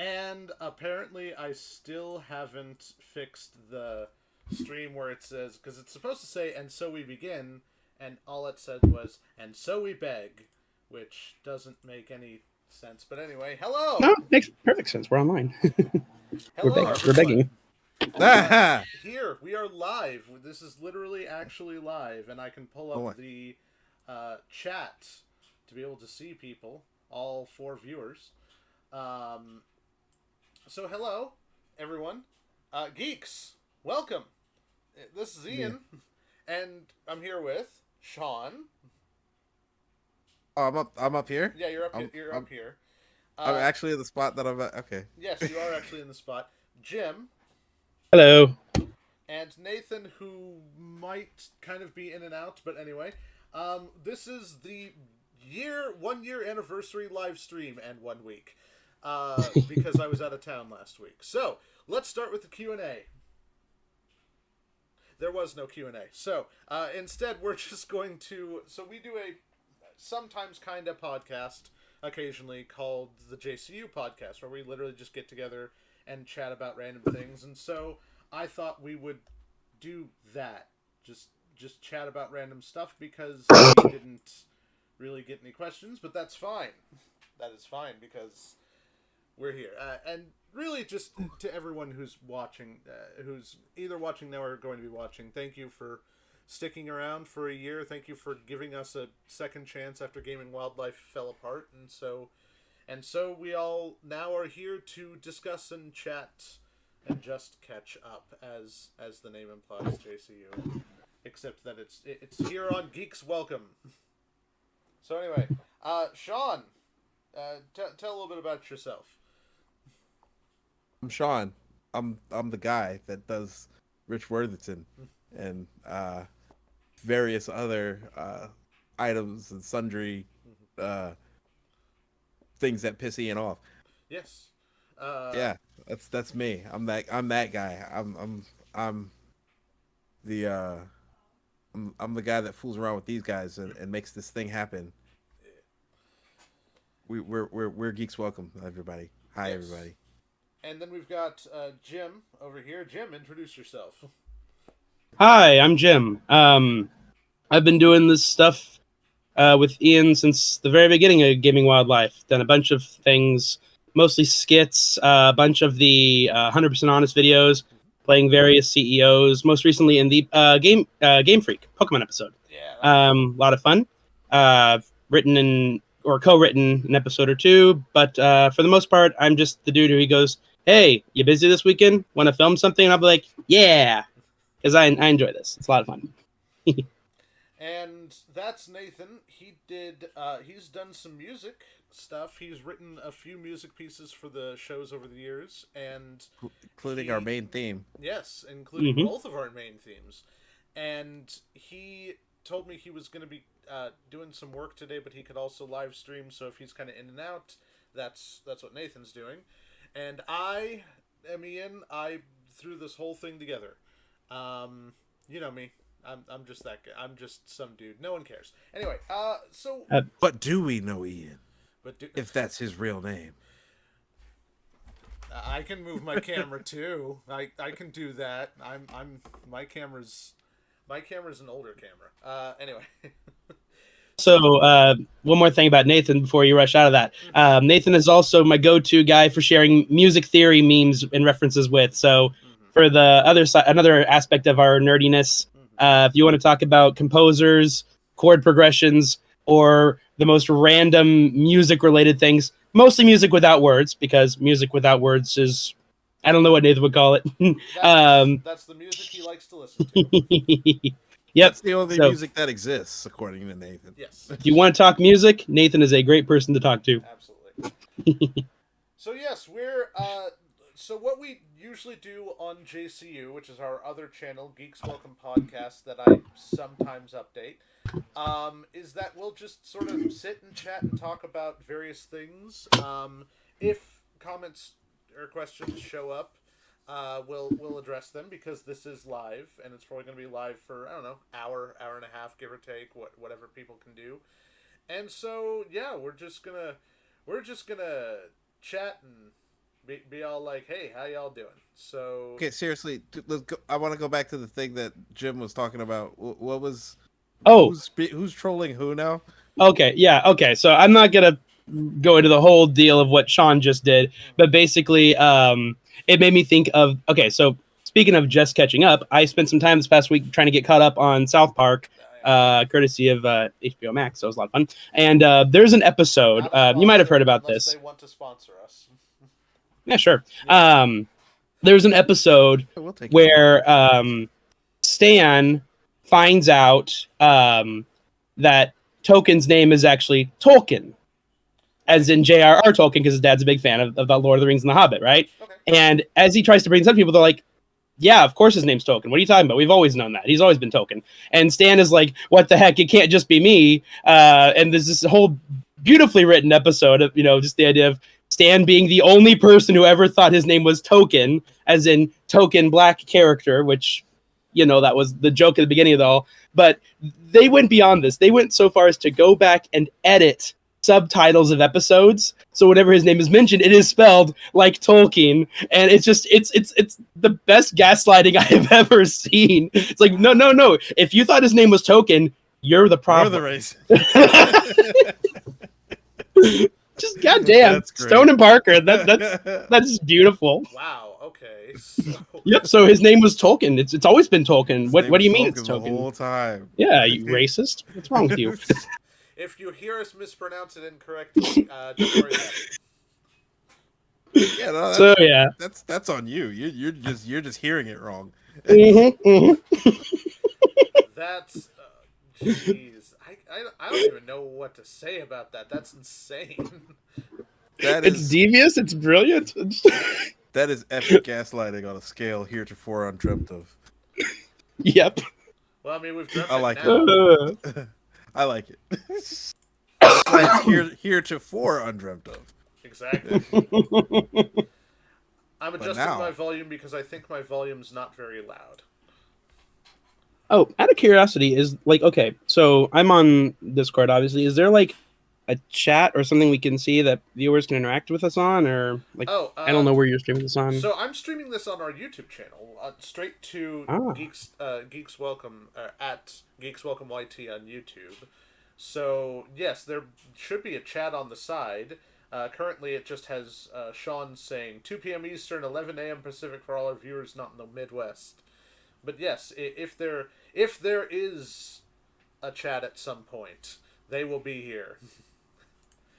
And apparently, I still haven't fixed the stream where it says, because it's supposed to say, and so we begin, and all it said was, and so we beg, which doesn't make any sense. But anyway, No, hello! it makes perfect sense. We're online. Hello, We're everyone. begging. Here, we are live. This is literally actually live, and I can pull up the chat to be able to see people, all four viewers. So hello, everyone. Geeks, welcome. This is Ian, and I'm here with Sean. Oh, I'm up here. Yeah, you're up. You're up here. I'm actually in the spot that I'm at. Okay. Yes, you are actually in the spot. Jim. Hello. And Nathan, who might kind of be in and out, but anyway, this is the 1 year anniversary live stream and 1 week, because I was out of town last week. So let's start with the Q&A. There was no Q&A, so instead we're just going to. So we do a sometimes kind of podcast occasionally called the JCU podcast, where we literally just get together and chat about random things, and so I thought we would do that. Just chat about random stuff because we didn't really get any questions, but that's fine. That is fine because we're here. And really just to everyone who's watching, who's either watching now or going to be watching, thank you for sticking around for a year. Thank you for giving us a second chance after Gaming Wildlife fell apart. And so we all now are here to discuss and chat and just catch up, as the name implies, JCU. Except that it's here on Geeks Welcome. So anyway, Sean, tell a little bit about yourself. I'm Sean. I'm the guy that does Rich Worthington and various other items and sundry things that piss Ian off. Yes. Yeah, that's me. I'm that guy. I'm the guy that fools around with these guys and makes this thing happen. We're Geeks Welcome, everybody. Hi, yes. Everybody. And then we've got Jim over here. Jim, introduce yourself. Hi, I'm Jim. I've been doing this stuff with Ian since the very beginning of Gaming Wildlife. Done a bunch of things, mostly skits, a bunch of the 100% Honest videos, playing various CEOs, most recently in the Game Freak Pokemon episode. Yeah. A lot of fun. Written or co-written an episode or two, but for the most part, I'm just the dude who he goes, "Hey, you busy this weekend? Want to film something?" And I'll be like, "Yeah," because I enjoy this. It's a lot of fun. And that's Nathan. He's done some music stuff. He's written a few music pieces for the shows over the years, and including our main theme. Yes, including both of our main themes. And he told me he was going to be doing some work today, but he could also live stream. So if he's kind of in and out, that's what Nathan's doing. And I am Ian. I threw this whole thing together. You know me. I'm just that guy. I'm just some dude. No one cares. Anyway, so. But do we know Ian? If that's his real name. I can move my camera too. I can do that. My camera's an older camera. Anyway. So, one more thing about Nathan before you rush out of that. Nathan is also my go-to guy for sharing music theory memes and references with. So, for the other side, another aspect of our nerdiness, if you want to talk about composers, chord progressions, or the most random music-related things, mostly music without words, because music without words is, I don't know what Nathan would call it. That's the music he likes to listen to. Yep. That's the only music that exists, according to Nathan. Yes. If you want to talk music, Nathan is a great person to talk to. Absolutely. So yes, so what we usually do on JCU, which is our other channel, Geeks Welcome Podcast, that I sometimes update, is that we'll just sort of sit and chat and talk about various things. If comments or questions show up, we'll address them, because this is live, and it's probably going to be live for, I don't know, hour and a half, give or take, whatever people can do. And so, yeah, we're just gonna chat and Be all like, hey, how y'all doing? So Okay, seriously, let's go. I want to go back to the thing that Jim was talking about. What was Oh, who's trolling who now? okay, yeah, okay. So I'm not gonna go into the whole deal of what Sean just did, but basically, it made me think of. Okay, so speaking of just catching up, I spent some time this past week trying to get caught up on South Park, courtesy of HBO Max. So it was a lot of fun. And there's an episode. You might have heard about unless this. they want to sponsor us. Yeah, sure. There's an episode We'll take it. where Stan finds out that Tolkien's name is actually Tolkien, as in J.R.R. Tolkien, because his dad's a big fan of the Lord of the Rings and the Hobbit, right? Okay. And as he tries to bring this up to people, they're like, yeah, of course his name's Tolkien. What are you talking about? We've always known that. He's always been Tolkien. And Stan is like, what the heck? It can't just be me. And there's this whole beautifully written episode of, just the idea of Stan being the only person who ever thought his name was Token, as in token black character, which, that was the joke at the beginning of it all. But they went beyond this. They went so far as to go back and edit subtitles of episodes, so whenever his name is mentioned, it is spelled like Tolkien, and it's the best gaslighting I have ever seen. It's like, no. If you thought his name was Token, you're the problem. You're the race. Just goddamn, Stone and Parker. That's beautiful. Wow. Okay. So... Yep. So his name was Tolkien. It's always been Tolkien. What do you mean it's Tolkien? The whole time. Yeah, you racist. What's wrong with you? If you hear us mispronounce it incorrectly, don't worry about it. Yeah, no, so yeah, that's on you. You're just hearing it wrong. That's jeez. I don't even know what to say about that. That's insane. It's devious. It's brilliant. That is epic gaslighting on a scale heretofore undreamt of. Yep. Well, I mean, we've dreamt I like it. I like it. That's why it's heretofore undreamt of. Exactly. I'm adjusting my volume because I think my volume's not very loud. Oh, out of curiosity, is okay, so I'm on Discord, obviously. Is there a chat or something we can see that viewers can interact with us on, or I don't know where you're streaming this on. So I'm streaming this on our YouTube channel, straight to Geeks Welcome at Geeks Welcome YT on YouTube. So yes, there should be a chat on the side. Currently, it just has Sean saying 2 p.m. Eastern, 11 a.m. Pacific for all our viewers not in the Midwest. But yes, if there is a chat at some point, they will be here.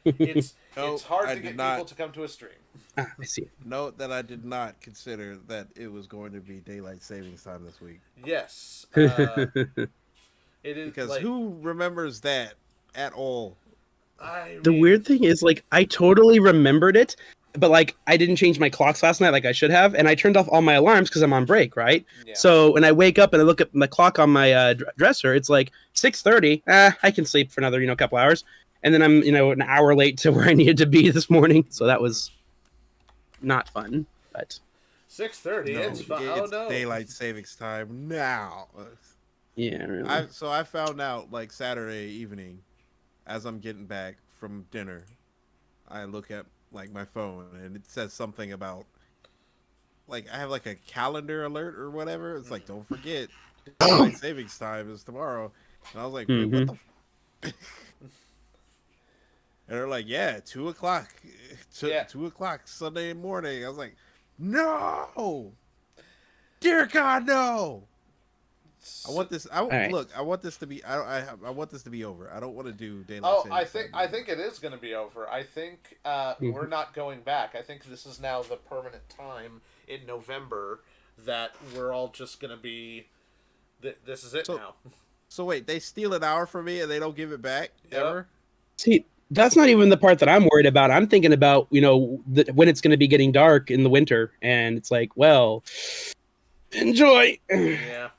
It's hard to get people to come to a stream. I see. Note that I did not consider that it was going to be daylight savings time this week. Yes, it is, because who remembers that at all? The weird thing is, I totally remembered it, but I didn't change my clocks last night like I should have, and I turned off all my alarms because I'm on break, right? Yeah. So when I wake up and I look at the clock on my dresser, it's 6:30. I can sleep for another couple hours, and then I'm an hour late to where I needed to be this morning. So that was not fun. But 6:30, it's fun. It's daylight savings time now. Yeah, really. So I found out Saturday evening, as I'm getting back from dinner, I look at my phone and it says something about I have a calendar alert or whatever. It's don't forget daylight savings time is tomorrow. And I was like, wait, what the and they're like, yeah, 2:00. 2:00 Sunday morning. I was like, no, dear God, no. I want this. I want this to be. I want this to be over. I don't want to do daylight. I think it is going to be over. I think we're not going back. I think this is now the permanent time in November that we're all just going to be. This is it now. So wait, they steal an hour from me and they don't give it back ever? See, that's not even the part that I'm worried about. I'm thinking about when it's going to be getting dark in the winter, and it's enjoy. Yeah.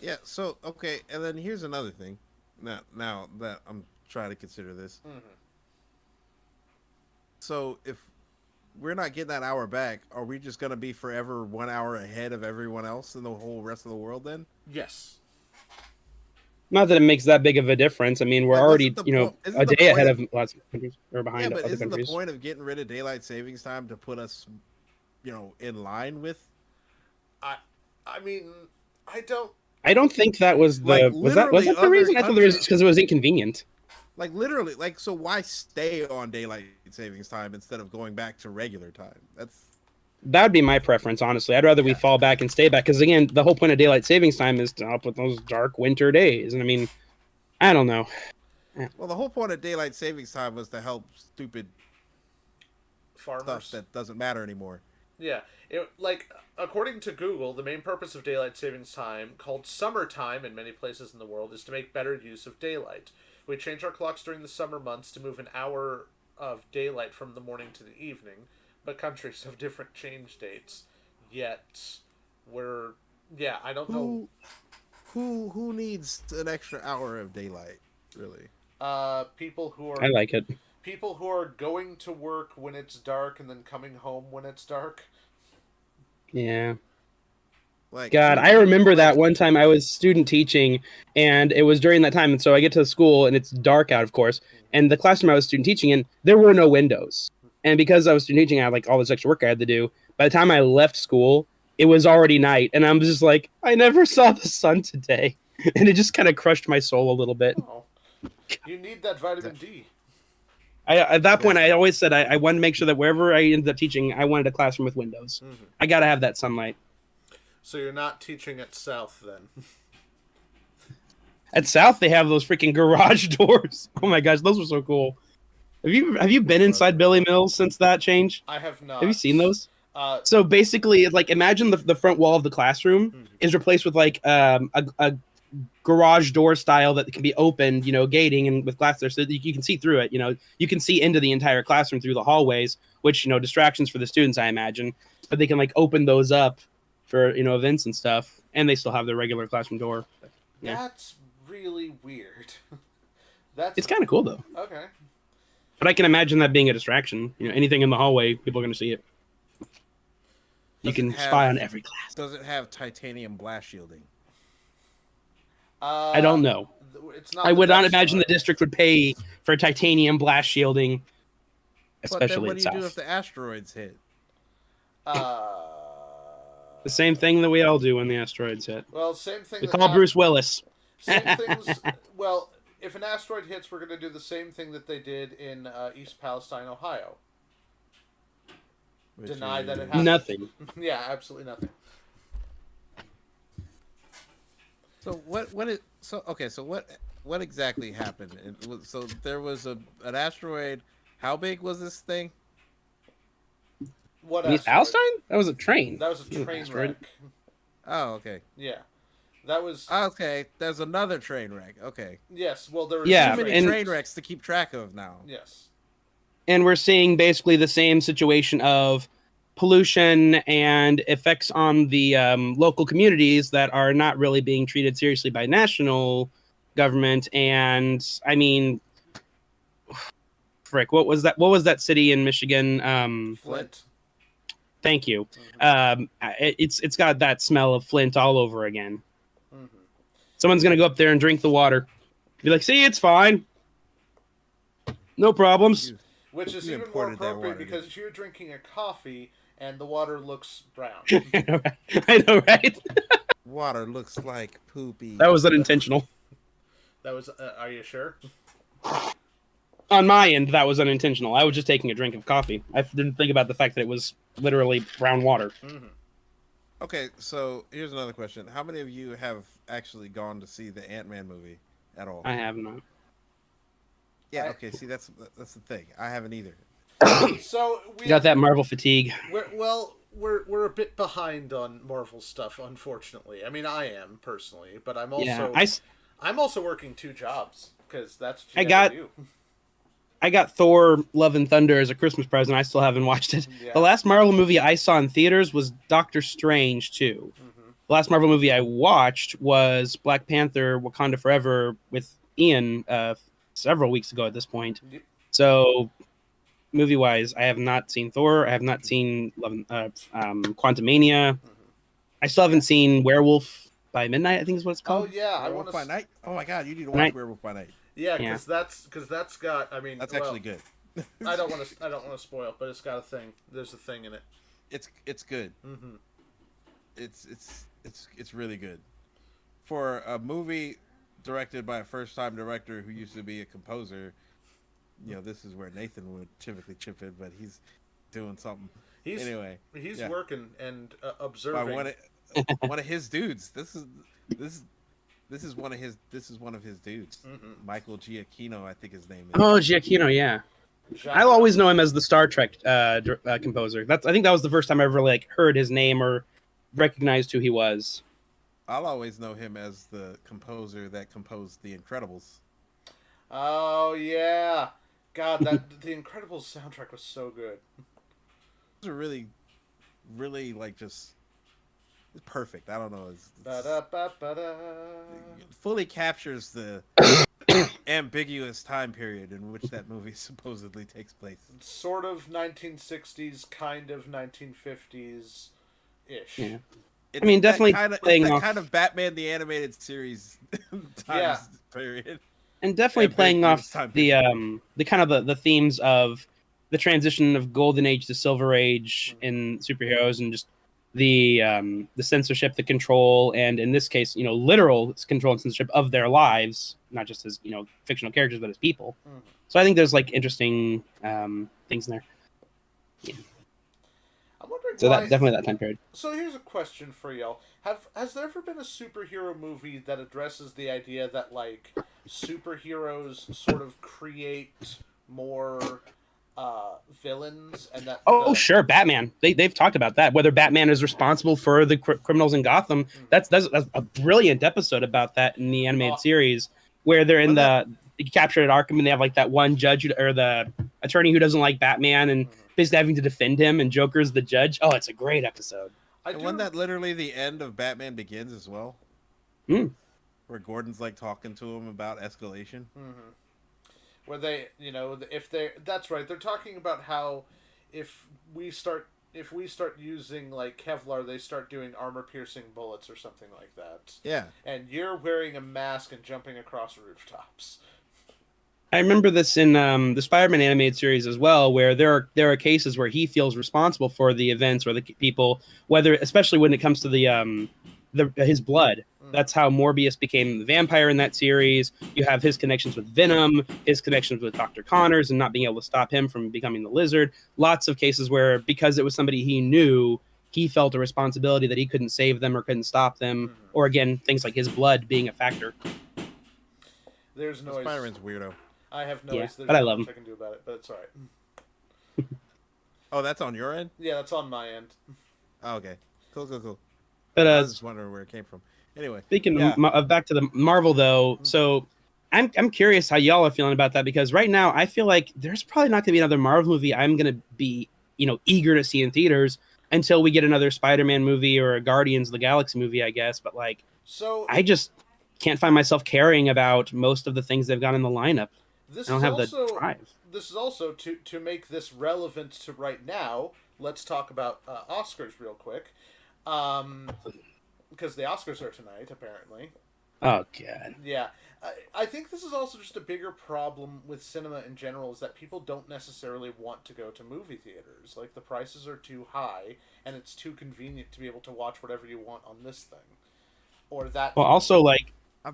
Yeah, so, okay, and then here's another thing. Now that I'm trying to consider this. Mm-hmm. So, if we're not getting that hour back, are we just going to be forever 1 hour ahead of everyone else in the whole rest of the world then? Yes. Not that it makes that big of a difference. I mean, we're already, a day ahead of lots of countries, or behind other countries. Isn't the point of getting rid of daylight savings time to put us in line with. I mean, I don't. I don't think that was the Like, was that literally the reason? I other thought the reason was countries- because it was inconvenient. Like literally, like so why stay on daylight savings time instead of going back to regular time? That would be my preference, honestly. I'd rather we Yeah. fall back and stay back because again, the whole point of daylight savings time is to help with those dark winter days. And I mean, I don't know. Well, the whole point of daylight savings time was to help stupid Farmers. stuff that doesn't matter anymore. Yeah, according to Google, the main purpose of daylight savings time, called summertime in many places in the world, is to make better use of daylight. We change our clocks during the summer months to move an hour of daylight from the morning to the evening, but countries have different change dates. Yet, I don't know. Who needs an extra hour of daylight, really? People who are I like it. people who are going to work when it's dark and then coming home when it's dark. Yeah. Like God, I remember that one time I was student teaching, and it was during that time. And so I get to the school, and it's dark out, of course. And the classroom I was student teaching in, there were no windows. And because I was student teaching, I had like all this extra work I had to do. By the time I left school, it was already night, and I'm just like, I never saw the sun today, and it just kind of crushed my soul a little bit. Oh, you need that vitamin D. At that point, I always said I wanted to make sure that wherever I ended up teaching, I wanted a classroom with windows. Mm-hmm. I gotta have that sunlight. So you're not teaching at South then? At South, they have those freaking garage doors. Oh my gosh, those were so cool. Have you been inside Billy Mills since that change? I have not. Have you seen those? Uh, So basically, like imagine the front wall of the classroom Mhm. is replaced with like a garage door style that can be opened, gating and with glass there, so that you can see through it. You can see into the entire classroom through the hallways, which distractions for the students, I imagine, but they can like open those up for events and stuff, and they still have their regular classroom door. Yeah. That's really weird. It's kind of cool though. Okay. But I can imagine that being a distraction. Anything in the hallway, people are going to see it. You Does can it spy have- on every class. Does it have titanium blast shielding? I don't know. It's not. I the would not Death imagine the Star. district would pay for titanium blast shielding, But then especially what in do you do if South. the asteroids hit? The same thing that we all do when the asteroids hit. Well, same thing. We that call Bruce Willis. Same things. Well, if an asteroid hits, we're going to do the same thing that they did in East Palestine, Ohio. Which Deny that it is- happened. Nothing. Yeah, absolutely nothing. So what exactly happened? So there was an asteroid. How big was this thing? What East asteroid? Palestine? That was a train. That was a train Asteroid. wreck. Oh, okay. Yeah, that was. Okay, there's another train wreck. Okay. Yes. Well, there were Yeah, Too two many and- train wrecks to keep track of now. Yes. And we're seeing basically the same situation of pollution and effects on the local communities that are not really being treated seriously by national government. And I mean, frick, what was that? What was that city in Michigan? Flint. Thank you. Mhm. It's got that smell of Flint all over again. Mhm. Someone's gonna go up there and drink the water. Be like, see, it's fine. No problems. Which is You even more imported that appropriate water, because you're drinking a coffee and the water looks brown. I know, right? Water looks like poopy. That was unintentional. That was. Are you sure? On my end, that was unintentional. I was just taking a drink of coffee. I didn't think about the fact that it was literally brown water. Mm-hmm. Okay, so here's another question: how many of you have actually gone to see the Ant-Man movie at all? I have not. Yeah. Okay. See, that's the thing. I haven't either. So we Got that Marvel fatigue. we're a bit behind on Marvel stuff, unfortunately. I mean, I am personally, but I'm also Yeah, I'm also working 2 jobs because that's what I you got- gotta do. I got Thor: Love and Thunder as a Christmas present. I still haven't watched it. Yeah. The last Marvel movie I saw in theaters was Doctor Strange 2. Mhm. The last Marvel movie I watched was Black Panther: Wakanda Forever with Ian several weeks ago at this point. Yep. So, movie-wise, I have not seen Thor. I have not seen Quantumania. Mhm. I still haven't seen Werewolf by Midnight, I think is what it's Oh called. yeah, I Werewolf want by to. Night. Oh my God, you need to watch Night. Werewolf by Night. Yeah, Yeah. because that's got. I mean, That's well, actually good. I don't want to spoil, but it's got a thing. There's a thing in it. it's good. Mm-hmm. It's really good for a movie directed by a first time director who used to be a composer. You know, this is where Nathan would typically chip in, but he's doing something. He's Anyway, he's yeah. working and By observing. one of his dudes. This is one of his dudes. Mm-hmm. Michael Giacchino, I think his name is. Oh, Giacchino, yeah. I'll always know him as the Star Trek composer. I think that was the first time I ever like heard his name or recognized who he was. I'll always know him as the composer that composed The Incredibles. Oh yeah, God, that the Incredibles soundtrack was so good. Those are really, really like just it's perfect. I don't know. Ba-da-ba-ba-da. It fully captures the ambiguous time period in which that movie supposedly takes place. Sort of 1960s, kind of 1950s ish. Yeah. It's I mean, definitely playing off kind of Batman the Animated Series times period. and definitely playing off the kind of the themes of the transition of Golden Age to Silver Age in superheroes, and just the censorship, the control, and in this case, literal control and censorship of their lives, not just as fictional characters, but as people. Mm-hmm. So I think there's like interesting things in there. Yeah. I'm wondering So why... that definitely that time period. So here's a question for y'all: Has there ever been a superhero movie that addresses the idea that like superheroes sort of create more villains, and that sure, Batman. They've talked about that, whether Batman is responsible for the criminals in Gotham. That's a brilliant episode about that in the animated series, where they're in they captured at Arkham, and they have like that one judge or the attorney who doesn't like Batman, and basically having to defend him, and Joker's the judge. Oh, it's a great episode. Wasn't that literally the end of Batman Begins as well? Where Gordon's like talking to him about escalation. Mm-hmm. Where they, that's right. They're talking about how if we start using like Kevlar, they start doing armor-piercing bullets or something like that. Yeah. And you're wearing a mask and jumping across rooftops. I remember this in the Spider-Man animated series as well, where there are cases where he feels responsible for the events or the people, especially when it comes to his blood. That's how Morbius became the vampire in that series. You have his connections with Venom, his connections with Dr. Connors, and not being able to stop him from becoming the Lizard. Lots of cases where, because it was somebody he knew, he felt a responsibility that he couldn't save them or couldn't stop them. Or again, things like his blood being a factor. There's noise. Spider-Man's weirdo. I have noise. Yeah, There's but I love him. I can do about it, but it's all right. Oh, that's on your end? Yeah, that's on my end. Oh, okay. Cool. But I was just wondering where it came from. Anyway, speaking of back to the Marvel though, so I'm curious how y'all are feeling about that, because right now I feel like there's probably not going to be another Marvel movie I'm going to be eager to see in theaters until we get another Spider-Man movie or a Guardians of the Galaxy movie, I guess. But like, I just can't find myself caring about most of the things they've got in the lineup. I don't have the drive. This is also to make this relevant to right now. Let's talk about Oscars real quick. Because the Oscars are tonight, apparently. Oh, God. Yeah. I think this is also just a bigger problem with cinema in general, is that people don't necessarily want to go to movie theaters. Like, the prices are too high, and it's too convenient to be able to watch whatever you want on this thing. Or that... Well, also, like,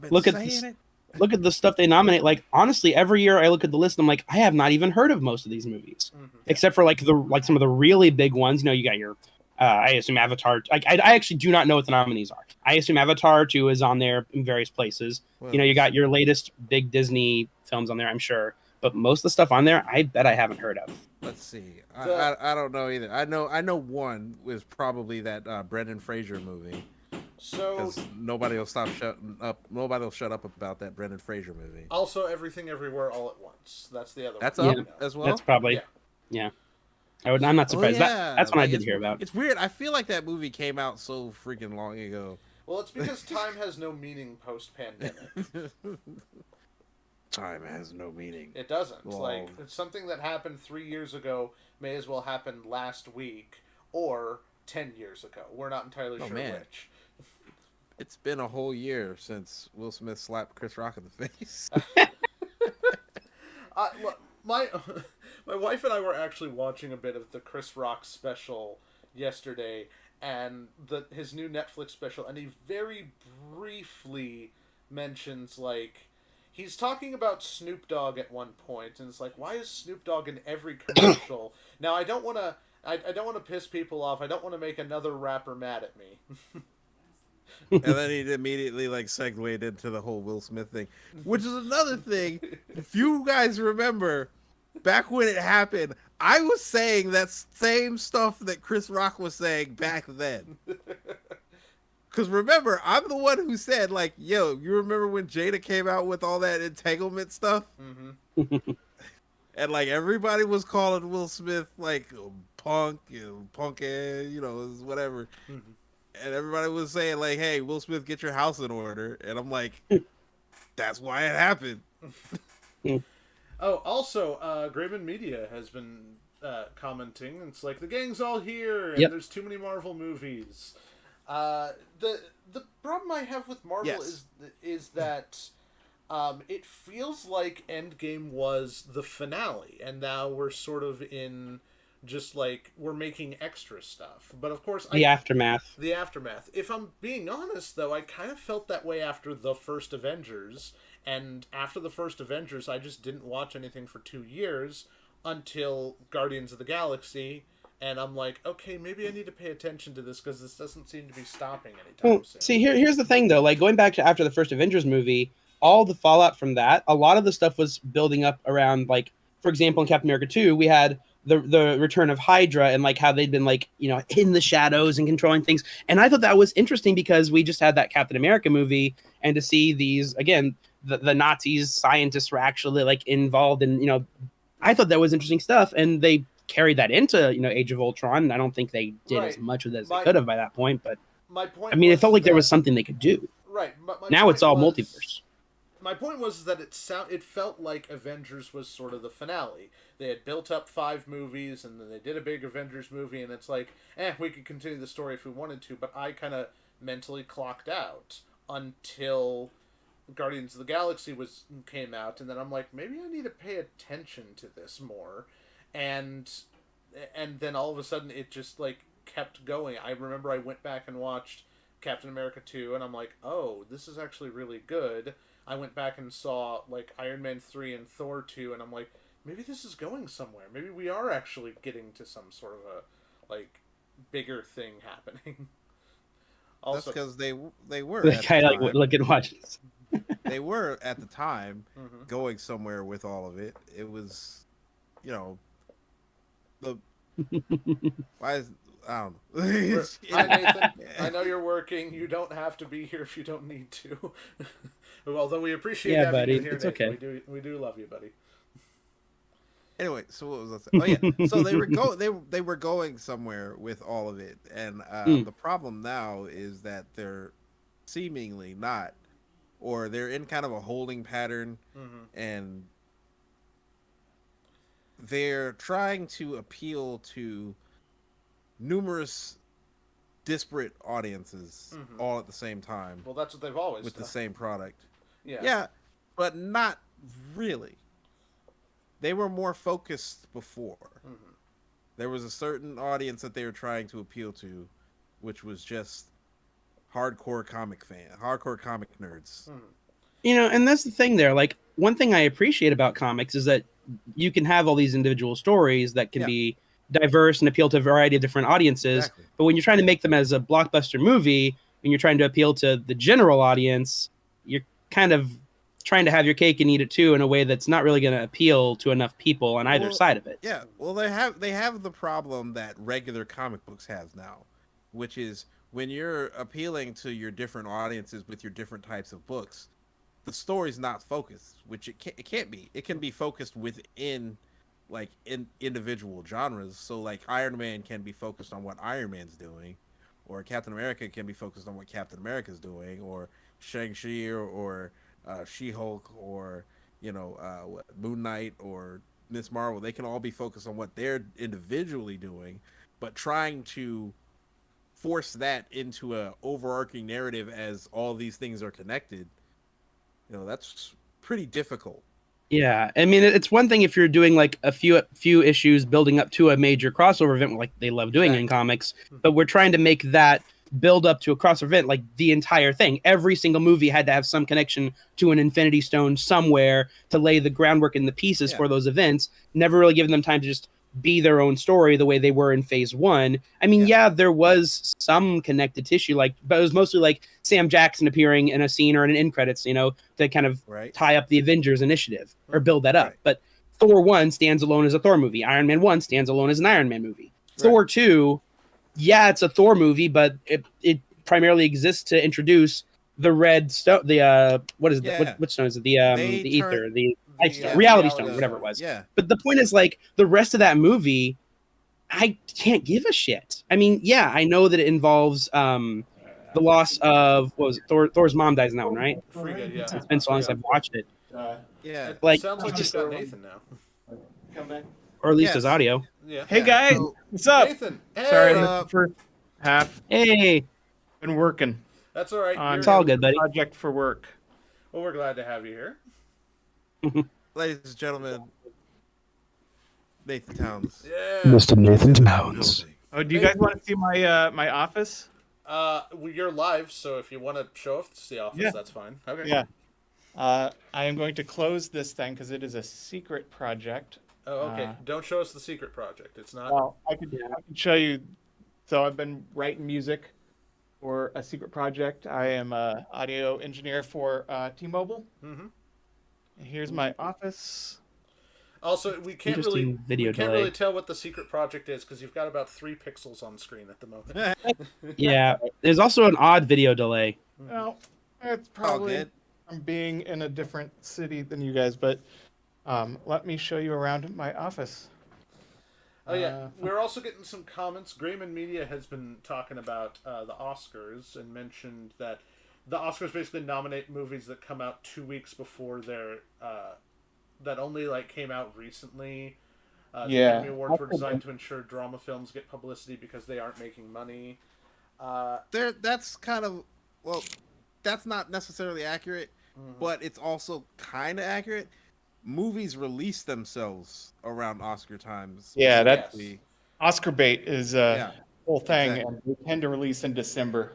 look at the stuff they nominate. Like, honestly, every year I look at the list and I'm like, I have not even heard of most of these movies. Except for, like, some of the really big ones. You got your... I assume Avatar. I actually do not know what the nominees are. I assume Avatar 2 is on there in various places. Well, you got your latest big Disney films on there, I'm sure. But most of the stuff on there, I bet I haven't heard of. Let's see. I don't know either. I know one was probably that Brendan Fraser movie. So because nobody will shut up about that Brendan Fraser movie. Also, Everything Everywhere All at Once. That's the other one. That's up as well. That's probably yeah. I'm not surprised. That's one I did hear about. It's weird. I feel like that movie came out so freaking long ago. Well, it's because time has no meaning post-pandemic. Time has no meaning. It doesn't. Like, it's something that happened 3 years ago may as well happen last week or 10 years ago. We're not entirely sure which. It's been a whole year since Will Smith slapped Chris Rock in the face. Look, my wife and I were actually watching a bit of the Chris Rock special yesterday, and his new Netflix special, and he very briefly mentions, like, he's talking about Snoop Dogg at one point, and it's like, why is Snoop Dogg in every commercial? Now, I don't want to. I don't want to piss people off. I don't want to make another rapper mad at me. And then he immediately like segued into the whole Will Smith thing, which is another thing. If you guys remember, back when it happened, I was saying that same stuff that Chris Rock was saying back then. Because remember, I'm the one who said, like, yo, you remember when Jada came out with all that entanglement stuff? Mm-hmm. And, like, everybody was calling Will Smith, like, punk, punk ass, whatever. Mm-hmm. And everybody was saying, like, hey, Will Smith, get your house in order. And I'm like, that's why it happened. Oh, also, Grayman Media has been commenting. It's like, the gang's all here, and there's too many Marvel movies. The problem I have with Marvel is that it feels like Endgame was the finale, and now we're sort of in just like we're making extra stuff. But of course, the aftermath. The aftermath. If I'm being honest, though, I kind of felt that way after the first Avengers, and after the first Avengers, I just didn't watch anything for 2 years until Guardians of the Galaxy. And I'm like, okay, maybe I need to pay attention to this because this doesn't seem to be stopping anytime soon. See, here's the thing, though. Like, going back to after the first Avengers movie, all the fallout from that, a lot of the stuff was building up around, like, for example, in Captain America 2, we had the return of Hydra and, like, how they'd been, like, in the shadows and controlling things. And I thought that was interesting because we just had that Captain America movie, and to see these, again, the Nazis, scientists were actually, like, involved in, I thought that was interesting stuff. And they carried that into Age of Ultron. I don't think they did as much with it as they could have by that point, but my point. I mean, it felt like there was something they could do. Right. Now it's all multiverse. My point was that it felt like Avengers was sort of the finale. They had built up 5 movies, and then they did a big Avengers movie, and it's like, we could continue the story if we wanted to, but I kind of mentally clocked out until Guardians of the Galaxy came out, and then I'm like, maybe I need to pay attention to this more. And then all of a sudden it just like kept going. I remember I went back and watched Captain America 2, and I'm like, oh, this is actually really good. I went back and saw like Iron Man 3 and Thor 2, and I'm like, maybe this is going somewhere. Maybe we are actually getting to some sort of a like bigger thing happening. Also, that's because they were kind of like look and watch this. They were at the time going somewhere with all of it. It was, why is I don't know. Hi, Nathan. I know you're working. You don't have to be here if you don't need to. Although we appreciate having buddy. you here, it's Nathan. okay. We do love you, buddy. Anyway, so what was I saying? Oh yeah, so they were going somewhere with all of it, and the problem now is that they're seemingly not, or they're in kind of a holding pattern, and they're trying to appeal to numerous disparate audiences all at the same time. Well, that's what they've always with done. The same product. Yeah, but not really. They were more focused before. There was a certain audience that they were trying to appeal to, which was just hardcore comic nerds. And that's the thing there. Like, one thing I appreciate about comics is that you can have all these individual stories that can be diverse and appeal to a variety of different audiences. Exactly. But when you're trying to make them as a blockbuster movie, when you're trying to appeal to the general audience, you're kind of trying to have your cake and eat it too in a way that's not really going to appeal to enough people on either side of it. Yeah, well, they have the problem that regular comic books have now, which is when you're appealing to your different audiences with your different types of books, the story's not focused, which it can't be. It can be focused within like in individual genres. So like Iron Man can be focused on what Iron Man's doing, or Captain America can be focused on what Captain America's doing, or Shang-Chi or She-Hulk or Moon Knight or Miss Marvel. They can all be focused on what they're individually doing, but trying to force that into a overarching narrative as all these things are connected, that's pretty difficult. Yeah, I mean, it's one thing if you're doing like a few issues building up to a major crossover event, like they love doing in comics. But we're trying to make that build up to a crossover event like the entire thing. Every single movie had to have some connection to an Infinity Stone somewhere to lay the groundwork and the pieces for those events. Never really giving them time to just be their own story the way they were in Phase 1. I mean, there was some connected tissue, like, but it was mostly like Sam Jackson appearing in a scene or in an end credits, to kind of tie up the Avengers initiative or build that up. But Thor 1 stands alone as a Thor movie. Iron Man 1 stands alone as an Iron Man movie. Thor 2, it's a Thor movie, but it primarily exists to introduce the red stone, the what stone is it? The ether, the life stone, reality stone, whatever it was. Yeah. But the point is, like, the rest of that movie, I can't give a shit. I mean, I know that it involves the loss of Thor's mom dies in that one, right? Frigga, yeah. It's been so long since I've watched it. Like, sounds like you've got Nathan now. Come back. Or at least his audio. Yeah. Hey guys, what's up? Nathan. Hey. Sorry, the first half. Hey. Been working. That's all right. It's all good, buddy. Project for work. Well, we're glad to have you here. Ladies and gentlemen, Nathan Towns. Yeah. Mr. Nathan Towns. Oh, do you guys want to see my office? You're live, so if you want to show us the office, that's fine. Okay. Yeah. I am going to close this thing because it is a secret project. Oh, okay. Don't show us the secret project. It's not. Well, I can show you. So I've been writing music for a secret project. I am an audio engineer for T-Mobile. Mm-hmm. And here's my office. Also, we can't really tell what the secret project is because you've got about 3 pixels on screen at the moment. Yeah, there's also an odd video delay. Well, it's probably I'm being in a different city than you guys, but let me show you around my office. Oh yeah, we're also getting some comments. Grayman Media has been talking about the Oscars and mentioned that the Oscars basically nominate movies that come out 2 weeks before their that only came out recently. The Academy Awards were designed to ensure drama films get publicity because they aren't making money. That's kind of that's not necessarily accurate, but it's also kind of accurate. Movies release themselves around Oscar times. Yeah, that's Oscar bait is a whole thing, and they tend to release in December.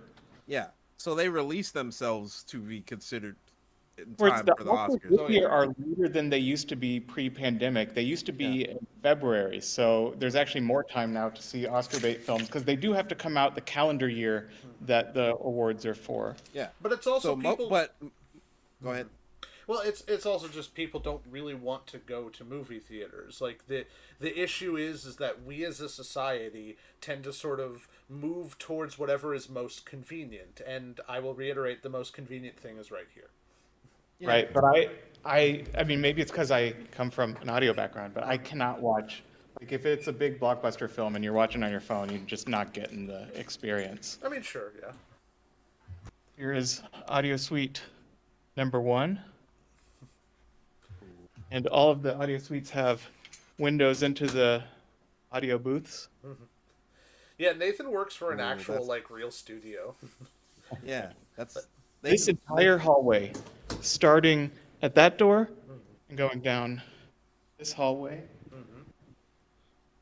Yeah, so they release themselves to be considered in time for the Oscars. This year are later than they used to be pre-pandemic. They used to be in February, so there's actually more time now to see Oscar bait films because they do have to come out the calendar year that the awards are for. Yeah, but it's also people. But go ahead. Well, it's also just people don't really want to go to movie theaters. Like the issue is that we as a society tend to sort of move towards whatever is most convenient, and I will reiterate, the most convenient thing is right here. Yeah. Right, but I mean, maybe it's because I come from an audio background, but I cannot watch. Like, if it's a big blockbuster film and you're watching on your phone, you're just not getting the experience. I mean, sure, yeah. Here is audio suite number 1. And all of the audio suites have windows into the audio booths. Mm-hmm. Yeah, Nathan works for an actual, real studio. Yeah, that's... This entire hallway, starting at that door and going down this hallway.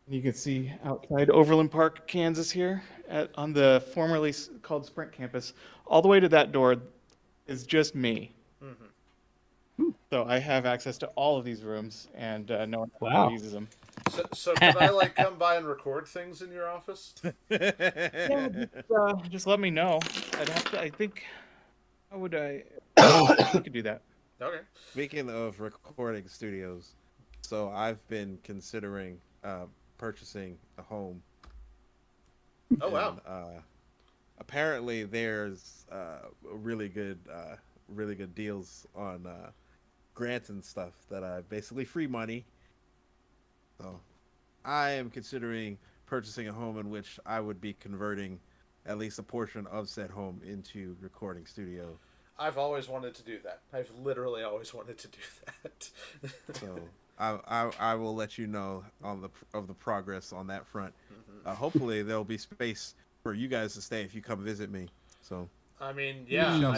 You can see outside Overland Park, Kansas here, on the formerly called Sprint campus. All the way to that door is just me. So I have access to all of these rooms, and no one uses them. So can I come by and record things in your office? Yeah, just let me know. I'd have to. I think. How would I? We could do that. Okay. Speaking of recording studios, so I've been considering purchasing a home. Oh wow! Apparently, there's really good deals on grants and stuff that are basically free money. So, I am considering purchasing a home in which I would be converting at least a portion of said home into recording studio. I've always wanted to do that. I've literally always wanted to do that. So I will let you know of the progress on that front. Hopefully there'll be space for you guys to stay if you come visit me. So I mean, yeah,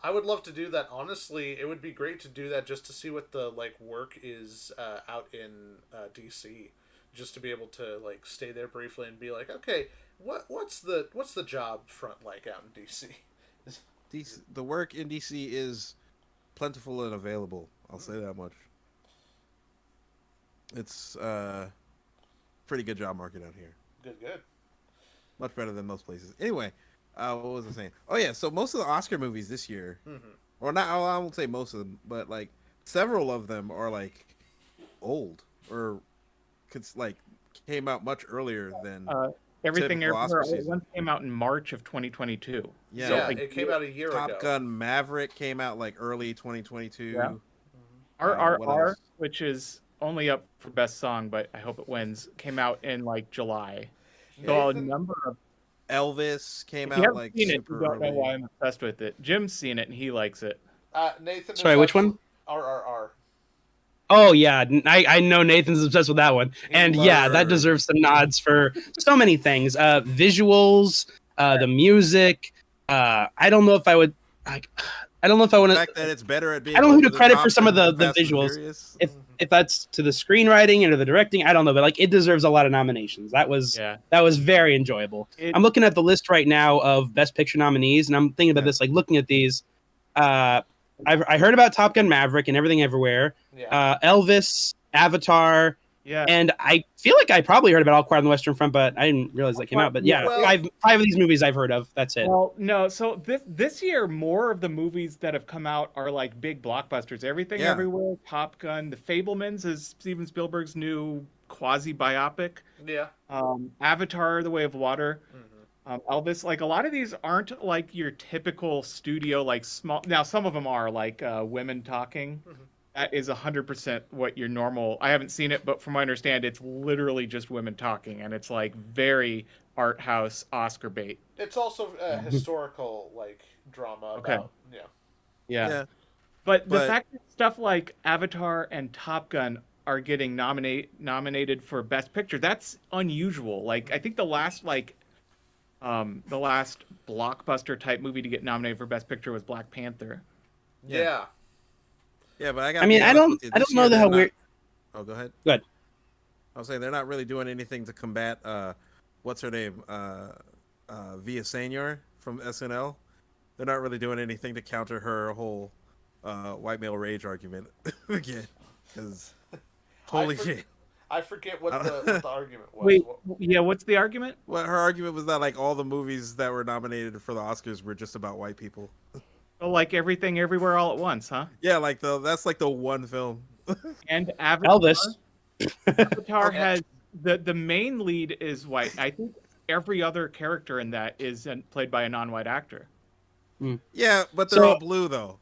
I would love to do that. Honestly, it would be great to do that just to see what the like work is out in DC, just to be able to like stay there briefly and be like, okay, what's the job front like out in DC? The work in DC is plentiful and available. I'll say that much. It's pretty good job market out here. Good. Much better than most places. Anyway, what was I saying? Oh yeah, so most of the Oscar movies this year, or not, I won't say most of them, but like several of them are like old or like came out much earlier than Everything typical Oscar Everywhere All at season. Once came out in March of 2022. Yeah, So, like, it came out a year ago. Top Gun Maverick came out like early 2022. Yeah. What RRR, else? which is only up for best song, but I hope it wins, came out in like July. So a Nathan? number of Elvis came if you out haven't like seen it, you super don't know early. why I'm obsessed with it. Jim's seen it and he likes it. Nathan. Sorry, which one? RRR. Oh yeah, I know Nathan's obsessed with that one, and yeah, that Word. deserves some nods for so many things. Visuals, the music. I don't know if I would. I don't know if I The want fact to. that it's better at being. I don't know who one to of the credit top for some of 10 the Fast and visuals. Furious. If that's to the screenwriting or the directing, I don't know, but like it deserves a lot of nominations. That was very enjoyable. I'm looking at the list right now of Best Picture nominees, and I'm thinking about this, like looking at these. I heard about Top Gun Maverick and Everything Everywhere. Yeah. Elvis, Avatar. Yeah. And I feel like I probably heard about All Quiet on the Western Front, but I didn't realize that came out. But yeah, Well- five of these movies I've heard of. That's it. Well, no. So this year, more of the movies that have come out are like big blockbusters. Everything Yeah. Everywhere, Top Gun, The Fablemans is Steven Spielberg's new quasi biopic. Yeah. Avatar: The Way of Water. Elvis. Like a lot of these aren't like your typical studio like small. Now some of them are like women talking. That is 100% what your normal. I haven't seen it, but from what I understand, it's literally just women talking, and it's like very art house Oscar bait. It's also a historical like drama Okay. about Yeah. But the But- fact that stuff like Avatar and Top Gun are getting nominated for Best Picture, that's unusual. Like I think the last blockbuster type movie to get nominated for Best Picture was Black Panther. Yeah. Yeah, but I got. I mean, I don't know how weird. Oh, go ahead. Go ahead. I was saying they're not really doing anything to combat. What's her name? Via Senior from SNL. They're not really doing anything to counter her whole white male rage argument again. Because holy shit. I forget what the argument was. Wait, yeah, what's the argument? Well, her argument was that like all the movies that were nominated for the Oscars were just about white people. Oh, like Everything Everywhere All at Once, huh? Yeah, like that's like the one film. And Avatar. Elvis. Avatar Okay. has the main lead is white. I think every other character in that is played by a non-white actor. Yeah, but they're So- all blue though.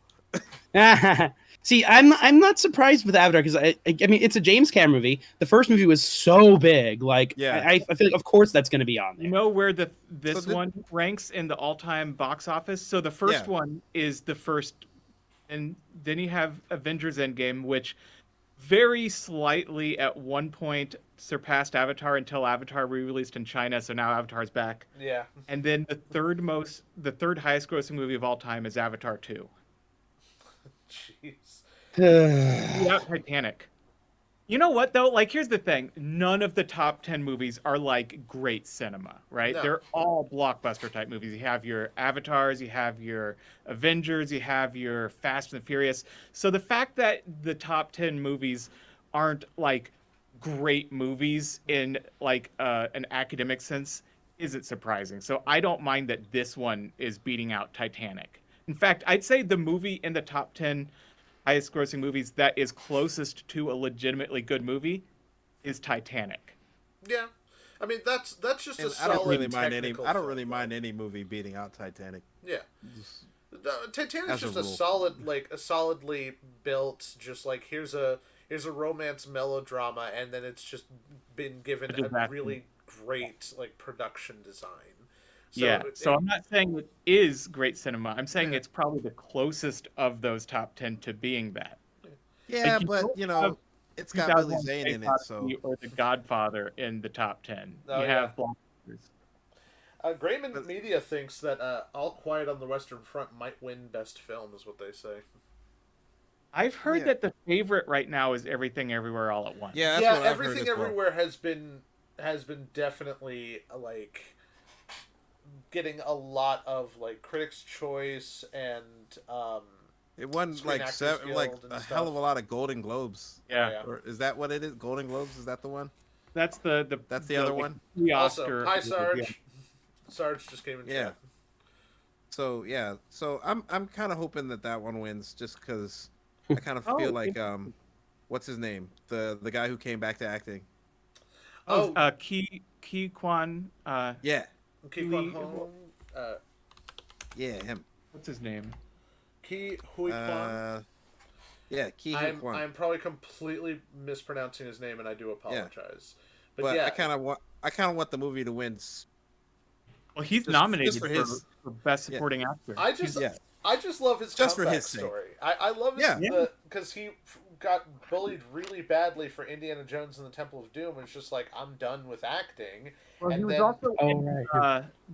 See, I'm not surprised with Avatar because I mean it's a James Cameron movie. The first movie was so big, like Yeah. I feel like of course that's going to be on there. You know where this So one ranks in the all-time box office? So the first Yeah. one is the first, and then you have Avengers Endgame, which very slightly at one point surpassed Avatar until Avatar re-released in China. So now Avatar's back. Yeah. And then the third highest grossing movie of all time is Avatar 2. Jeez. Yeah, Titanic. You know what though? Like, here's the thing: none of the top 10 movies are like great cinema, right? No. They're all blockbuster type movies. You have your Avatars, you have your Avengers, you have your Fast and the Furious. So the fact that the top 10 movies aren't like great movies in like an academic sense isn't surprising. So I don't mind that this one is beating out Titanic. In fact, I'd say the movie in the top 10 highest grossing movies that is closest to a legitimately good movie is Titanic. Yeah. I mean that's just a And solid I don't really mind any. technical I don't film, really though. mind any movie beating out Titanic. Yeah. Titanic's As a just a rule. solid, like a solidly built, just like here's a romance melodrama, and then it's just been given a Exactly. really great like production design. So Yeah. it- So I'm not saying it is great cinema. I'm saying Yeah. it's probably the closest of those top 10 to being that. Yeah, you but don't you know, have it's got Billy 2001 Zane in it, Space so Odyssey or The Godfather in the top 10. Oh, You yeah. have blockbusters. Grayman Media thinks that All Quiet on the Western Front might win Best Film, is what they say. I've heard that the favorite right now is Everything Everywhere All at Once. Yeah, that's what I've heard Everything as well. Everywhere has been definitely like getting a lot of like Critics' Choice and it won Screen like Actors like Guild and a stuff. hell of a lot of Golden Globes. Yeah. Or is that what it is? Golden Globes, is that the one? That's the That's the other one? The Also, Oscar. hi Sarge. Sarge just came in. Yeah. Chat. So I'm kind of hoping that one wins, just because I kind of feel like what's his name, the guy who came back to acting. Ki Kwan. Yeah. Ki Kwan Hong. Yeah, him. What's his name? Ki Hui Kwan. Yeah, Ki Hui Kwan. I'm probably completely mispronouncing his name, and I do apologize. But yeah, I kind of want the movie to win. Well, he's nominated for Best Supporting Actor. I just love his just comeback for his story. I love his because he got bullied really badly for Indiana Jones and the Temple of Doom, and it's just like, I'm done with acting. Well, and he was then, also in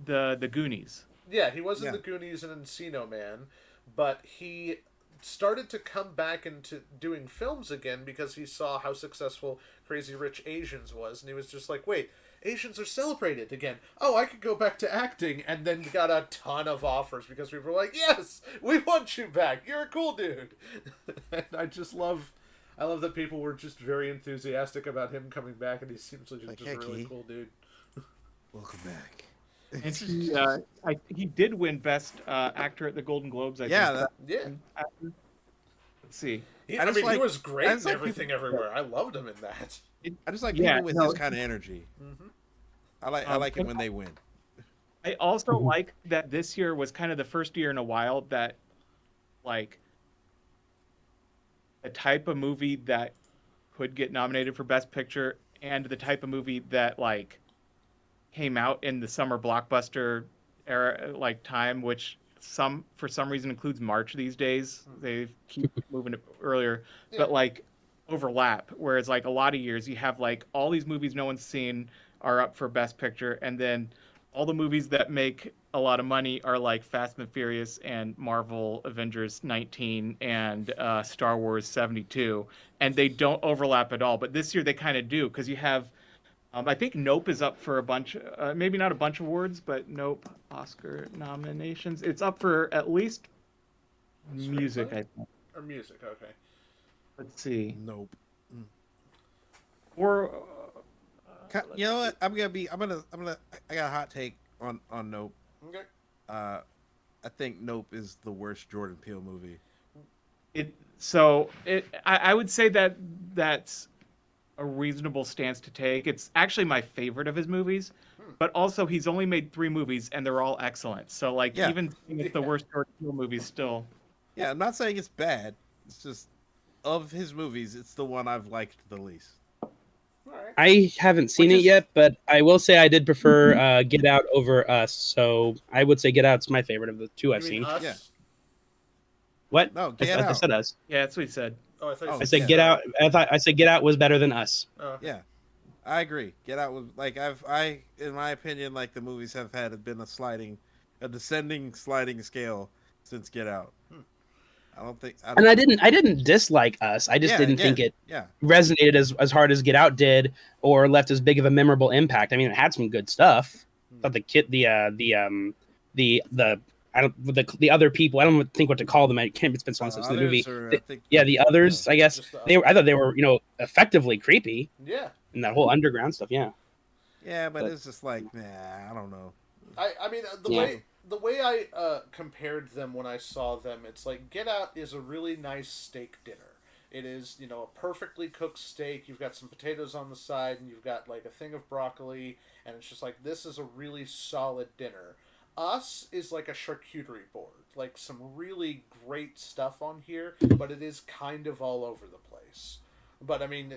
the Goonies. Yeah, he was in the Goonies and Encino Man, but he started to come back into doing films again because he saw how successful Crazy Rich Asians was, and he was just like, wait, Asians are celebrated again. Oh, I could go back to acting, and then got a ton of offers because people were like, yes, we want you back. You're a cool dude. And I love that people were just very enthusiastic about him coming back, and he seems like just a really cool dude. Welcome back. And he did win Best Actor at the Golden Globes. I think. Let's see. He was great in Everything Everywhere. I loved him in that. I just like people with this kind of energy. Mm-hmm. I like it when they win. I also like that this year was kind of the first year in a while that, like, the type of movie that could get nominated for Best Picture and the type of movie that, like, came out in the summer blockbuster era, like, time, which for some reason includes March these days. They keep moving it earlier, but like overlap. Whereas like a lot of years you have like all these movies no one's seen are up for Best Picture, and then all the movies that make a lot of money are like Fast and the Furious and Marvel Avengers 19 and Star Wars 72, and they don't overlap at all. But this year they kind of do, because you have I think Nope is up for a bunch, maybe not a bunch of awards, but Nope Oscar nominations. It's up for at least music, I think. Or music, okay. Let's see. Nope. Or you know what? I got a hot take on Nope. Okay. I think Nope is the worst Jordan Peele movie. I would say that's a reasonable stance to take. It's actually my favorite of his movies, but also he's only made 3 movies and they're all excellent. So like even if it's the worst Jordan Peele movie still. Yeah, I'm not saying it's bad. It's just of his movies, it's the one I've liked the least. Right. I haven't seen it yet, but I will say I did prefer Get Out over Us. So I would say Get Out's my favorite of the 2 I've seen. Us? Yeah. What? No, Get Out. I said Us. Yeah, that's what he said. Oh, I said Get Out. I said Get Out was better than Us. Yeah, I agree. Get Out was like in my opinion, like the movies have been a descending sliding scale since Get Out. I didn't dislike Us. I just didn't think it resonated as hard as Get Out did, or left as big of a memorable impact. I mean, it had some good stuff. But the other people, I don't think what to call them. I can't. It's been so long since the movie. The others. I guess I thought they were effectively creepy. Yeah. And that whole underground stuff. Yeah. Yeah, but it's just like, I don't know. I mean the way I compared them when I saw them, it's like Get Out is a really nice steak dinner. It is, a perfectly cooked steak. You've got some potatoes on the side, and you've got like a thing of broccoli, and it's just like, this is a really solid dinner. Us is like a charcuterie board, like some really great stuff on here, but it is kind of all over the place. But I mean,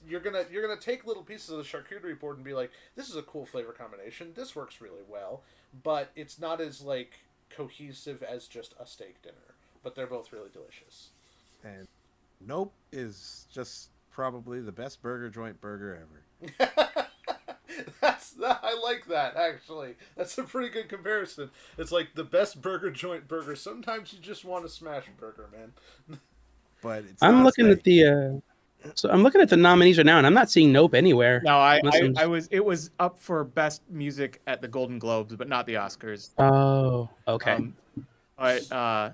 you're gonna take little pieces of the charcuterie board and be like, this is a cool flavor combination. This works really well, but it's not as like cohesive as just a steak dinner. But they're both really delicious. And Nope is just probably the best burger joint burger ever. I like that, actually. That's a pretty good comparison. It's like the best burger joint burger. Sometimes you just want to smash a burger, man. But it's I'm not a looking at steak. the so I'm looking at the nominees right now, and I'm not seeing Nope anywhere. No, Unless I'm I was it was up for best music at the Golden Globes, but not the Oscars. Oh, okay. But So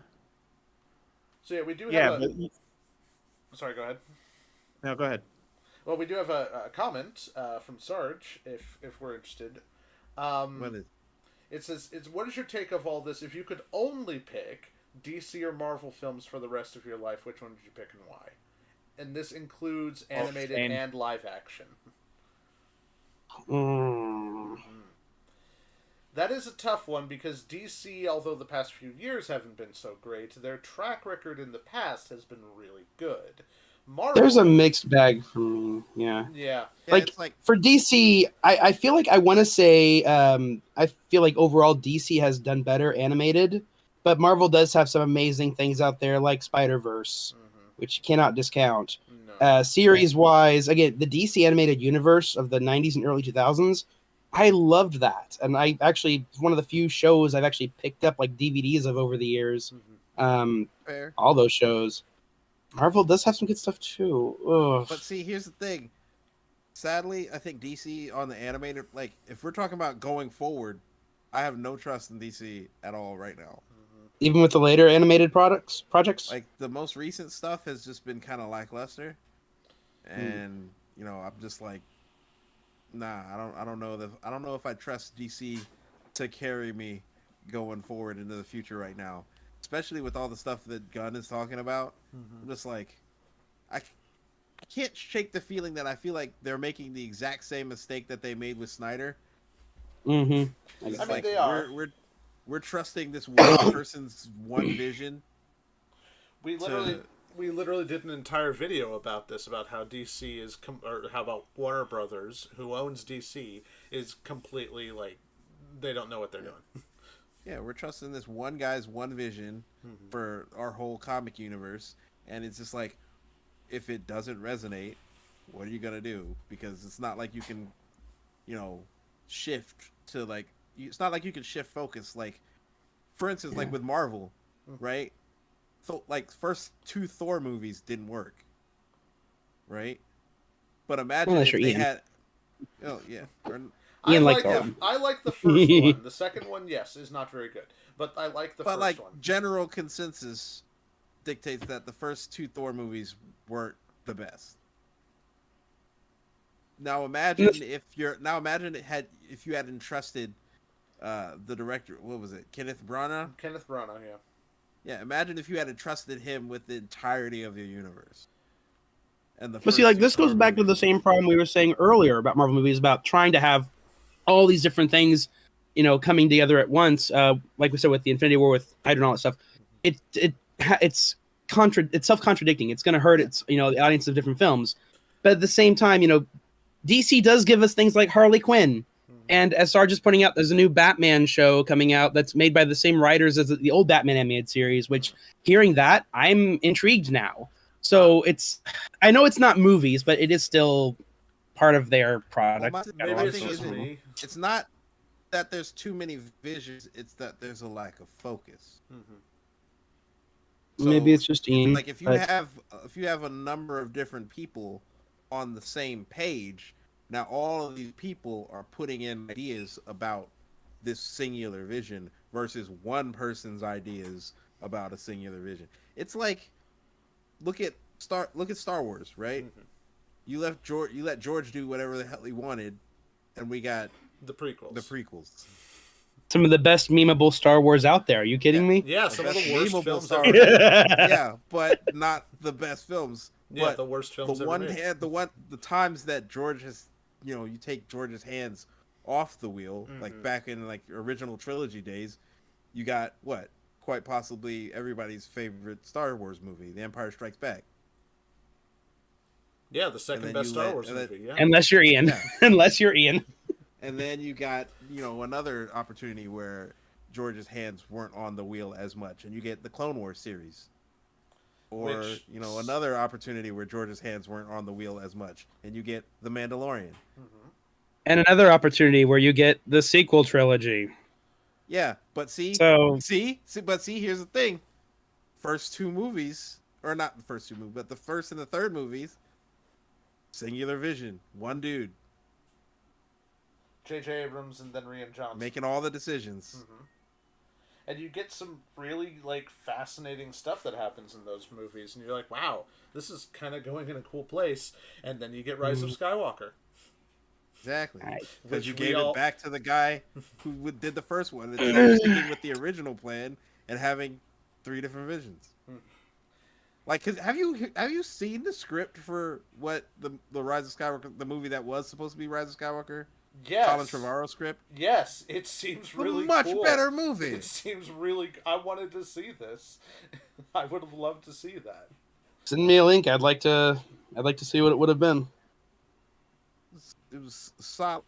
yeah, we do have yeah, a... but Sorry, go ahead. no, go ahead. Well, we do have a comment from Sarge, if we're interested. What is It says, what is your take of all this? If you could only pick DC or Marvel films for the rest of your life, which one would you pick and why? And this includes animated and live action. Mm. That is a tough one because DC, although the past few years haven't been so great, their track record in the past has been really good. Marvel, There's a mixed bag for me. Yeah. yeah. Like, it's like for DC, I feel like I want to say I feel like overall DC has done better animated, but Marvel does have some amazing things out there like Spider-Verse, which you cannot discount. No. Series-wise, again, the DC animated universe of the 90s and early 2000s, I loved that. And I actually, it's one of the few shows I've actually picked up like DVDs of over the years. fair. All those shows. Marvel does have some good stuff too. Ugh. But see, here's the thing. Sadly, I think DC on the animated, like, if we're talking about going forward, I have no trust in DC at all right now. Even with the later animated projects? Like, the most recent stuff has just been kind of lackluster, and you know, I'm just like, nah, I don't know if I trust DC to carry me going forward into the future right now, especially with all the stuff that Gunn is talking about. I'm just like, I can't shake the feeling that I feel like they're making the exact same mistake that they made with Snyder. Mm-hmm. It's I mean, like, they are. We're trusting this one person's one vision. We literally did an entire video about this, about how DC is, or how about Warner Brothers, who owns DC, is completely like, they don't know what they're doing. Yeah, we're trusting this one guy's one vision for our whole comic universe, and it's just like, if it doesn't resonate, what are you gonna do? Because it's not like you can, you know, shift to like, it's not like you can shift focus. Like, for instance, like with Marvel, right? So like first 2 Thor movies didn't work, right? But imagine Unless if you're they Ian. had, oh yeah, Ian likes all of them. I like the first one. The second one, yes, is not very good, but I like the but first like one. general consensus dictates that the first 2 Thor movies weren't the best. Now imagine if you had entrusted the director, what was it, Kenneth Branagh? Kenneth Branagh, yeah. Yeah, imagine if you had entrusted him with the entirety of your universe. And the But see, first like, 2 this goes Thor back to the movies. same problem we were saying earlier about Marvel movies, about trying to have all these different things, you know, coming together at once. Like we said with the Infinity War, with Hydra and all that stuff, it's self-contradicting. It's going to hurt the audience of different films. But at the same time, you know, DC does give us things like Harley Quinn. And as Sarge is pointing out, there's a new Batman show coming out that's made by the same writers as the old Batman animated series, which, hearing that, I'm intrigued now. So I know it's not movies, but it is still part of their product. Well, Maybe my it's thing just is, me. it's not that there's too many visions, it's that there's a lack of focus. So, Maybe it's just Ian. like if you have a number of different people on the same page, now all of these people are putting in ideas about this singular vision versus one person's ideas about a singular vision. It's like, look at Star Wars, right? You let George do whatever the hell he wanted, and we got The prequels. Some of the best memeable Star Wars out there. Are you kidding me? Yeah, some of the best worst memeable films Star ever Wars. made. Yeah, but not the best films. Yeah, But the worst films ever made. the times that George has, you take George's hands off the wheel, like back in like original trilogy days, you got what? Quite possibly everybody's favorite Star Wars movie, The Empire Strikes Back. Yeah, the second best Star Wars movie, yeah. Unless you're Ian. Yeah. Unless you're Ian. And then you got, another opportunity where George's hands weren't on the wheel as much, and you get the Clone Wars series. Or, another opportunity where George's hands weren't on the wheel as much, and you get The Mandalorian. And another opportunity where you get the sequel trilogy. Yeah, but see, So here's the thing. First two movies, or not the first two movies, but the first and the third movies, singular vision, one dude J.J. Abrams and then Rian Johnson. making all the decisions. Mm-hmm. And you get some really, like, fascinating stuff that happens in those movies. And you're like, wow, this is kind of going in a cool place. And then you get Rise of Skywalker. Exactly. Right. Because you Which we gave all- it back to the guy who did the first one. Instead of sticking with the original plan and having 3 different visions. Like, 'cause have you seen the script for what the Rise of Skywalker, the movie that was supposed to be Rise of Skywalker? Yes. Colin Trevorrow script? Yes, it seems really a much cool. better movie. It seems really... I wanted to see this. I would have loved to see that. send me a link. I'd like to see what it would have been. It was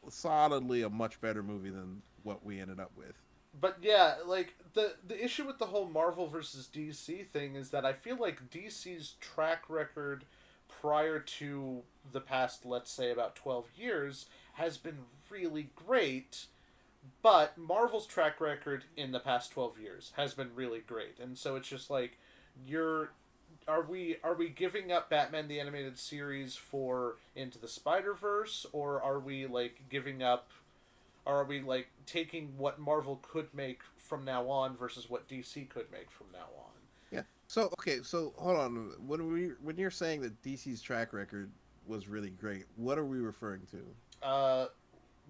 solidly a much better movie than what we ended up with. But yeah, like, the issue with the whole Marvel versus DC thing is that I feel like DC's track record prior to the past, let's say, about 12 years has been really great, but Marvel's track record in the past 12 years has been really great. And so it's just like, are we giving up Batman the Animated Series for Into the Spider-Verse, or are we, like, giving up... Or are we, like, taking what Marvel could make from now on versus what DC could make from now on? Yeah. So okay. So hold on. When you're saying that DC's track record was really great, what are we referring to?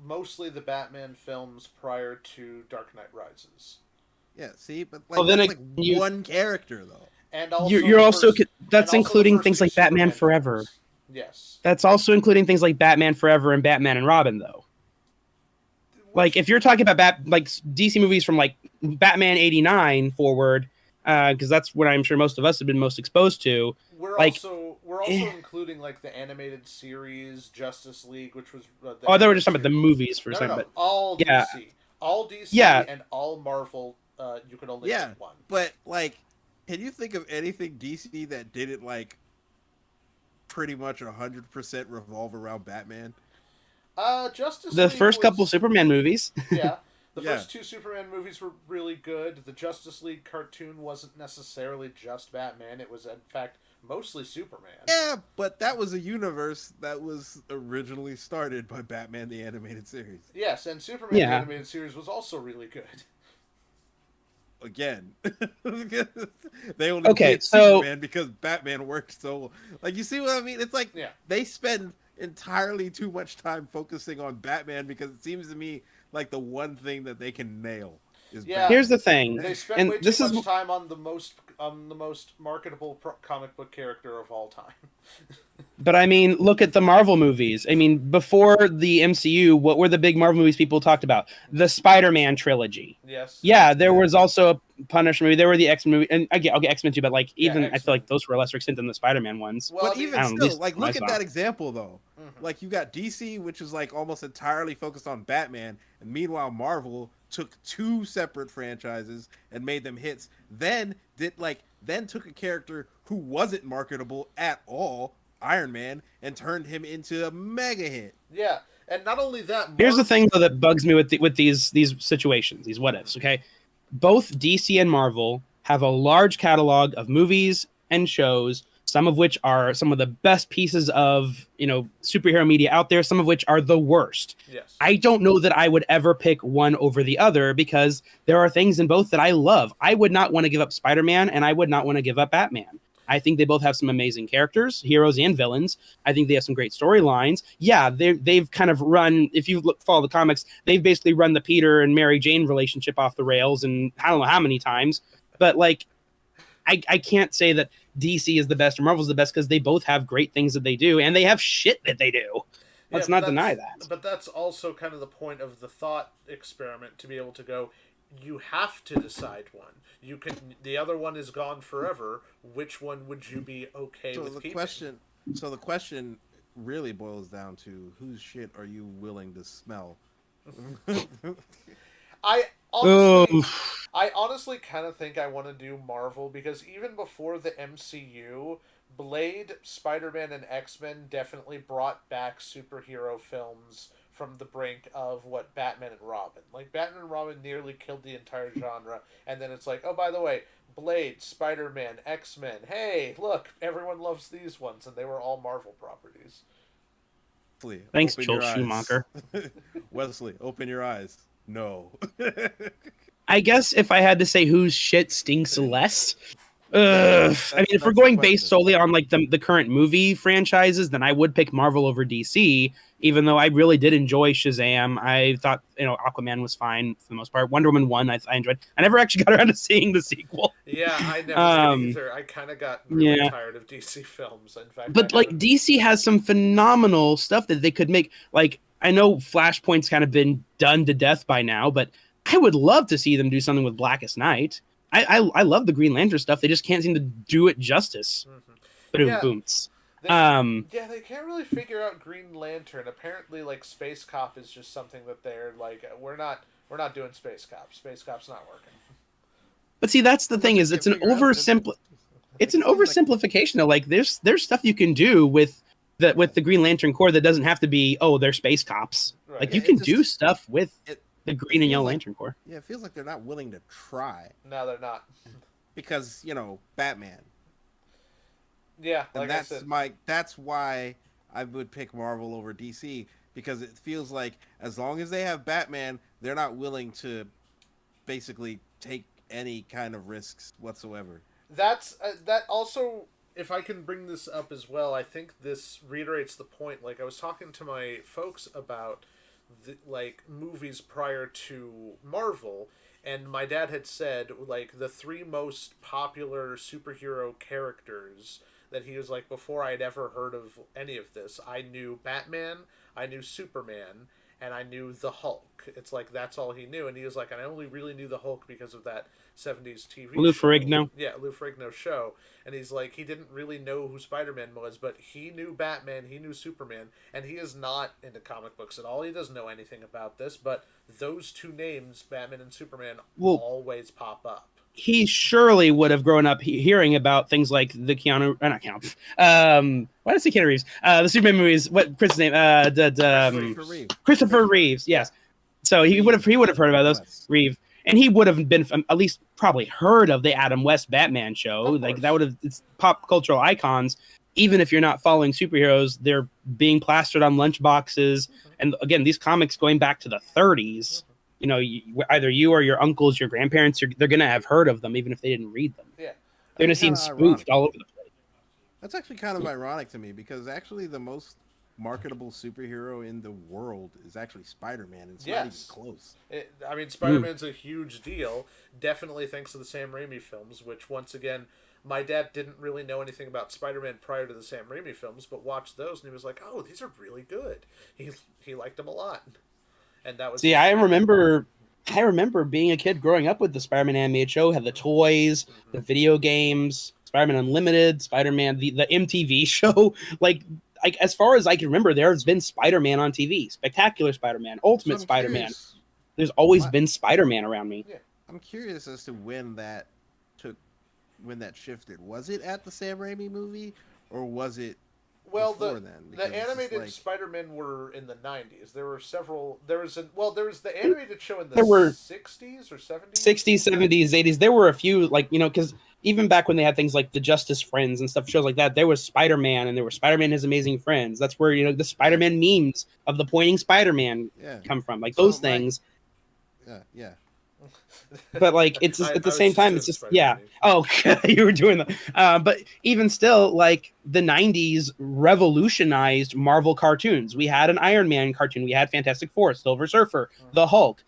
Mostly the Batman films prior to Dark Knight Rises, Yeah. See, but like Well, then that's like one character though. and also You're the also first- that's and also the including first things two like Batman Superman Forever. films. Yes. That's also including things like Batman Forever and Batman and Robin, though. Like, if you're talking about like DC movies from like Batman '89 forward, because that's what I'm sure most of us have been most exposed to. We're like, also including like the animated series Justice League, which was Oh, they were just talking about the movies for a second, but all yeah. DC, all DC, Yeah. and all Marvel. You could only Yeah. pick one. But like, can you think of anything DC that didn't like pretty much 100% revolve around Batman? Justice the League first couple was- Superman movies. Yeah. The Yeah. first two Superman movies were really good. The Justice League cartoon wasn't necessarily just Batman. It was, in fact, mostly Superman. Yeah, but that was a universe that was originally started by Batman the Animated Series. Yes, and Superman the Yeah. animated series was also really good. Again, they only Okay, did so- Superman because Batman worked so. Like, you see what I mean? It's like Yeah. they spend entirely too much time focusing on Batman because it seems to me like the one thing that they can nail is Yeah. Batman. Here's the thing, They spent and way this too is much time on the most marketable comic book character of all time. But I mean, look at the Marvel movies. I mean, before the MCU, what were the big Marvel movies people talked about? The Spider-Man trilogy. Yes. Yeah, there was also a Punisher movie. There were the X-Men movie, and I'll get X-Men too. But like, Yeah, even I X-Men. feel like those were a lesser extent than the Spider-Man ones. Well, But I mean, even I don't know, at still, least like, when I look at saw that it. example though. Mhm. Like, you got DC, which is like almost entirely focused on Batman, and meanwhile Marvel took 2 separate franchises and made them hits. Then took a character who wasn't marketable at all, Iron Man, and turned him into a mega hit. yeah, and not only that. Here's the Marvel- thing though that bugs me with these situations, these what ifs. Okay, both DC and Marvel have a large catalog of movies and shows, some of which are some of the best pieces of superhero media out there, some of which are the worst. Yes. I don't know that I would ever pick one over the other because there are things in both that I love. I would not want to give up Spider-Man, and I would not want to give up Batman. I think they both have some amazing characters, heroes and villains. I think they have some great storylines. Yeah, they've kind of run, if you follow the comics, they've basically run the Peter and Mary Jane relationship off the rails, and I don't know how many times. But like, I can't say that DC is the best or Marvel's the best because they both have great things that they do, and they have shit that they do. Let's Yeah, not but deny that's- that. But that's also kind of the point of the thought experiment, to be able to go, you have to decide one. You can. The other one is gone forever. Which one would you be okay So with the keeping? question really boils down to whose shit are you willing to smell? I honestly kind of think I want to do Marvel because even before the MCU, Blade, Spider-Man, and X-Men definitely brought back superhero films from the brink of what Batman and Robin. Like Batman and Robin nearly killed the entire genre, and then it's like, oh, by the way, Blade, Spider-Man, X-Men. Hey, look, everyone loves these ones, and they were all Marvel properties. Thanks, Open Joel your eyes. Schumacher. Wesley, open your eyes. No. I guess if I had to say whose shit stinks less, I mean, if we're that's going the based question. solely on like the current movie franchises, then I would pick Marvel over DC. Even though I really did enjoy Shazam, I thought Aquaman was fine for the most part. Wonder Woman 1, I enjoyed. I never actually got around to seeing the sequel. Yeah, I never did either. I kind of got really tired of DC films. In fact, but like DC has some phenomenal stuff that they could make. Like I know Flashpoint's kind of been done to death by now, but I would love to see them do something with Blackest Night. I love the Green Lantern stuff. They just can't seem to do it justice. Yeah. Booms. They can't really figure out Green Lantern. Apparently, like Space Cop is just something that they're like, we're not doing Space Cop. Space Cop's not working. But see, that's the thing is, it's an oversimplification of like there's stuff you can do with the Green Lantern Corps that doesn't have to be they're space cops. Right. Like you can do stuff with the Green and Yellow Lantern Corps. Yeah, it feels like they're not willing to try. No, they're not. Because Batman. Yeah, and that's why I would pick Marvel over DC, because it feels like as long as they have Batman, they're not willing to basically take any kind of risks whatsoever. That's that also. If I can bring this up as well, I think this reiterates the point. Like I was talking to my folks about movies prior to Marvel, and my dad had said like the three most popular superhero characters that he was like, before I'd ever heard of any of this, I knew Batman, I knew Superman, and I knew the Hulk. It's like that's all he knew, and he was like, and I only really knew the Hulk because of that 70s TV Lou show. Ferrigno. Yeah, Lou Ferrigno show. And he's like, he didn't really know who Spider-Man was, but he knew Batman, he knew Superman, and he is not into comic books at all. He doesn't know anything about this, but those two names, Batman and Superman, always pop up. He surely would have grown up hearing about things like the not Keanu. Why did I say Keanu Reeves? The Superman movies. What Chris's name? Christopher Reeves. Yes. So he would have heard about those. Reeve. And he would have been at least probably heard of the Adam West Batman show. Like that would have, it's pop cultural icons. Even if you're not following superheroes, they're being plastered on lunchboxes. And again, these comics going back to the 30s. Either you or your uncles, your grandparents, they're going to have heard of them, even if they didn't read them. Yeah. They're going to see them spoofed all over the place. That's actually kind of ironic to me, because actually the most marketable superhero in the world is actually Spider-Man. It's not even close. Spider-Man's a huge deal, definitely thanks to the Sam Raimi films, which, once again, my dad didn't really know anything about Spider-Man prior to the Sam Raimi films, but watched those, and he was like, oh, these are really good. He liked them a lot. And that was I remember being a kid growing up with the Spider-Man animated show, had the toys, the video games, Spider-Man Unlimited, Spider-Man, the MTV show. Like as far as I can remember, there's been Spider-Man on TV, Spectacular Spider-Man, Ultimate Spider-Man. There's always been Spider-Man around me. Yeah. I'm curious as to when that shifted. Was it at the Sam Raimi movie, or was it before then? The animated Spider-Man were in the 90s. There were several. There was the animated show in the 60s or 70s. 60s, 70s, 80s. There were a few, because even back when they had things like the Justice Friends and stuff, shows like that, there was Spider-Man, and there were Spider-Man and His Amazing Friends. That's where the Spider-Man memes of the pointing Spider-Man come from, those things. Yeah. But it's at the same time, it's just Oh, you were doing that. But even still, the 90s revolutionized Marvel cartoons. We had an Iron Man cartoon. We had Fantastic Four, Silver Surfer, the Hulk,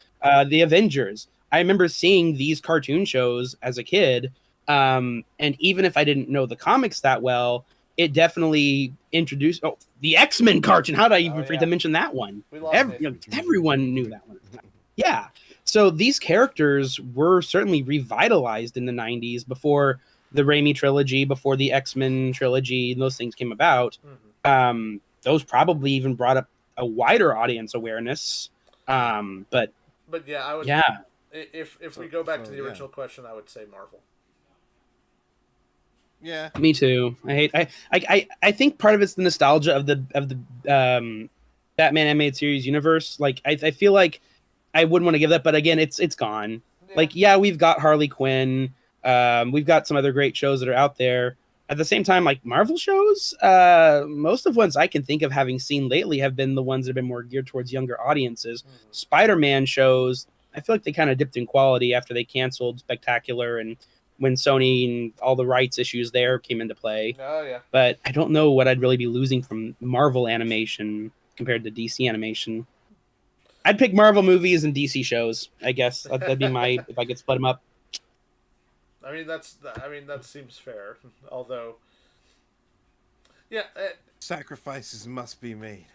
the Avengers. I remember seeing these cartoon shows as a kid. And even if I didn't know the comics that well, it definitely introduced the X-Men cartoon. How did I even forget to mention that one? Everyone knew that one at the time. Yeah. So these characters were certainly revitalized in the 90s before the Raimi trilogy, before the X-Men trilogy, and those things came about. Those probably even brought up a wider audience awareness. But yeah, I would. Yeah. If we go back to the original question, I would say Marvel. Yeah. Me too. I think part of it's the nostalgia of the Batman animated series universe. Like I feel like I wouldn't want to give that, but again, it's gone. Yeah. Like we've got Harley Quinn, we've got some other great shows that are out there. At the same time, like Marvel shows, most of the ones I can think of having seen lately have been the ones that have been more geared towards younger audiences. Spider-Man shows, I feel like they kind of dipped in quality after they canceled Spectacular and when Sony and all the rights issues there came into play. Oh yeah. But I don't know what I'd really be losing from Marvel animation compared to DC animation. I'd pick Marvel movies and DC shows, I guess. That'd be my if I could split them up. I mean that seems fair. Although, yeah, Sacrifices must be made.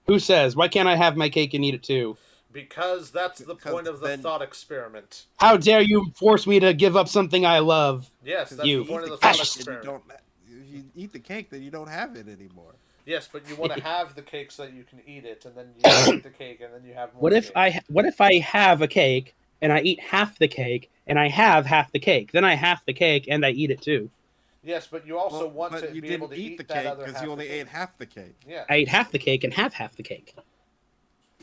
Who says? Why can't I have my cake and eat it too? because that's the point of the then- thought experiment. How dare you force me to give up something I love? Yes, that's You the point of the Eat thought cake, experiment. if you eat the cake, then you don't have it anymore. Yes, but you want to have the cake so that you can eat it, and then you eat the cake, and then you have more. What if cake. what if I have a cake and I eat half the cake and I have half the cake? Then I half the cake and I eat it too. Yes, but you also Well, want but to you be didn't able to eat the that cake other because half you only the cake. ate half the cake. Yeah. I ate half the cake and have half the cake.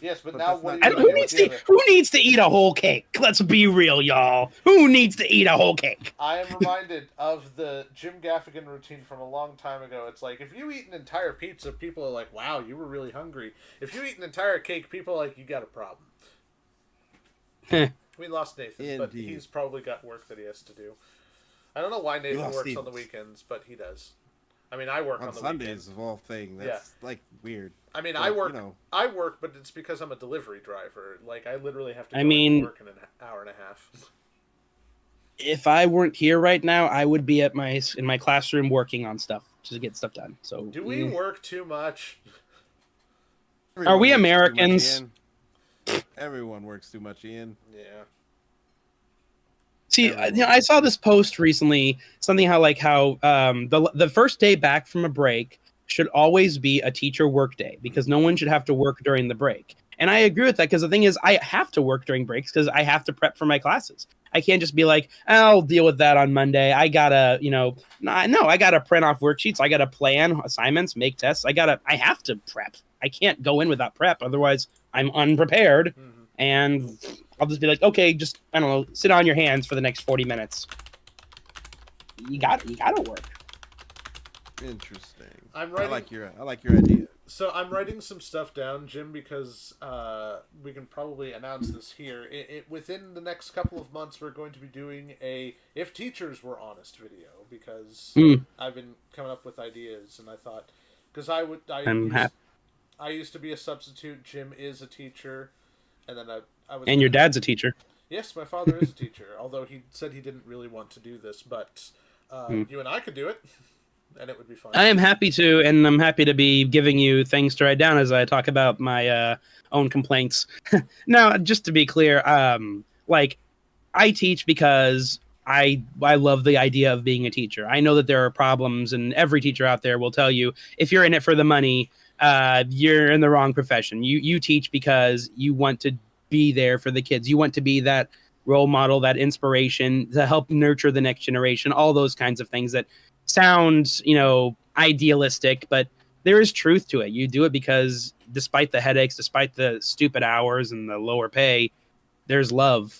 Yes, but But now that's what not- are you Who going to needs do to with it? who needs to eat a whole cake? Let's be real, y'all. Who needs to eat a whole cake? I am reminded of the Jim Gaffigan routine from a long time ago. It's like, if you eat an entire pizza, people are like, wow, you were really hungry. If you eat an entire cake, people are like, you got a problem. We lost Nathan, but Indeed. he's probably got work that he has to do. I don't know why Nathan lost works Stevens. on the weekends, but he does. I mean, I work on On the Sundays weekends. of all things, that's like weird. I mean, But, I work. you know. I work, but it's because I'm a delivery driver. Like, I literally have to. I Go mean- into work in an hour and a half. If I weren't here right now, I would be at in my classroom working on stuff to get stuff done. So Do we work too much? Are we Everyone works too much, Americans? Ian. Everyone works too much, Ian. Yeah. See, I saw this post recently, something how the first day back from a break should always be a teacher work day because no one should have to work during the break. And I agree with that because the thing is, I have to work during breaks because I have to prep for my classes. I can't just be like, I'll deal with that on Monday. I gotta, no, I gotta print off worksheets. I gotta plan assignments, make tests. I have to prep. I can't go in without prep. Otherwise, I'm unprepared. Mhm. And I'll just be like, okay, just, I don't know, sit on your hands for the next 40 minutes. You gotta work. Interesting. I'm I writing. like your idea. So I'm writing some stuff down, Jim, because we can probably announce this here. Within the next couple of months, we're going to be doing a "If Teachers Were Honest" video because I've been coming up with ideas, and I thought because I used to be a substitute. Jim is a teacher, and then I was. And your dad's a teacher. Yes, my father is a teacher. Although he said he didn't really want to do this, but you and I could do it. And it would be fun. I am happy to, and I'm happy to be giving you things to write down as I talk about my own complaints. Now, just to be clear, I teach because I love the idea of being a teacher. I know that there are problems, and every teacher out there will tell you if you're in it for the money, you're in the wrong profession. You teach because you want to be there for the kids. You want to be that role model, that inspiration to help nurture the next generation. All those kinds of things that sound, idealistic, but there is truth to it. You do it because despite the headaches, despite the stupid hours and the lower pay, there's love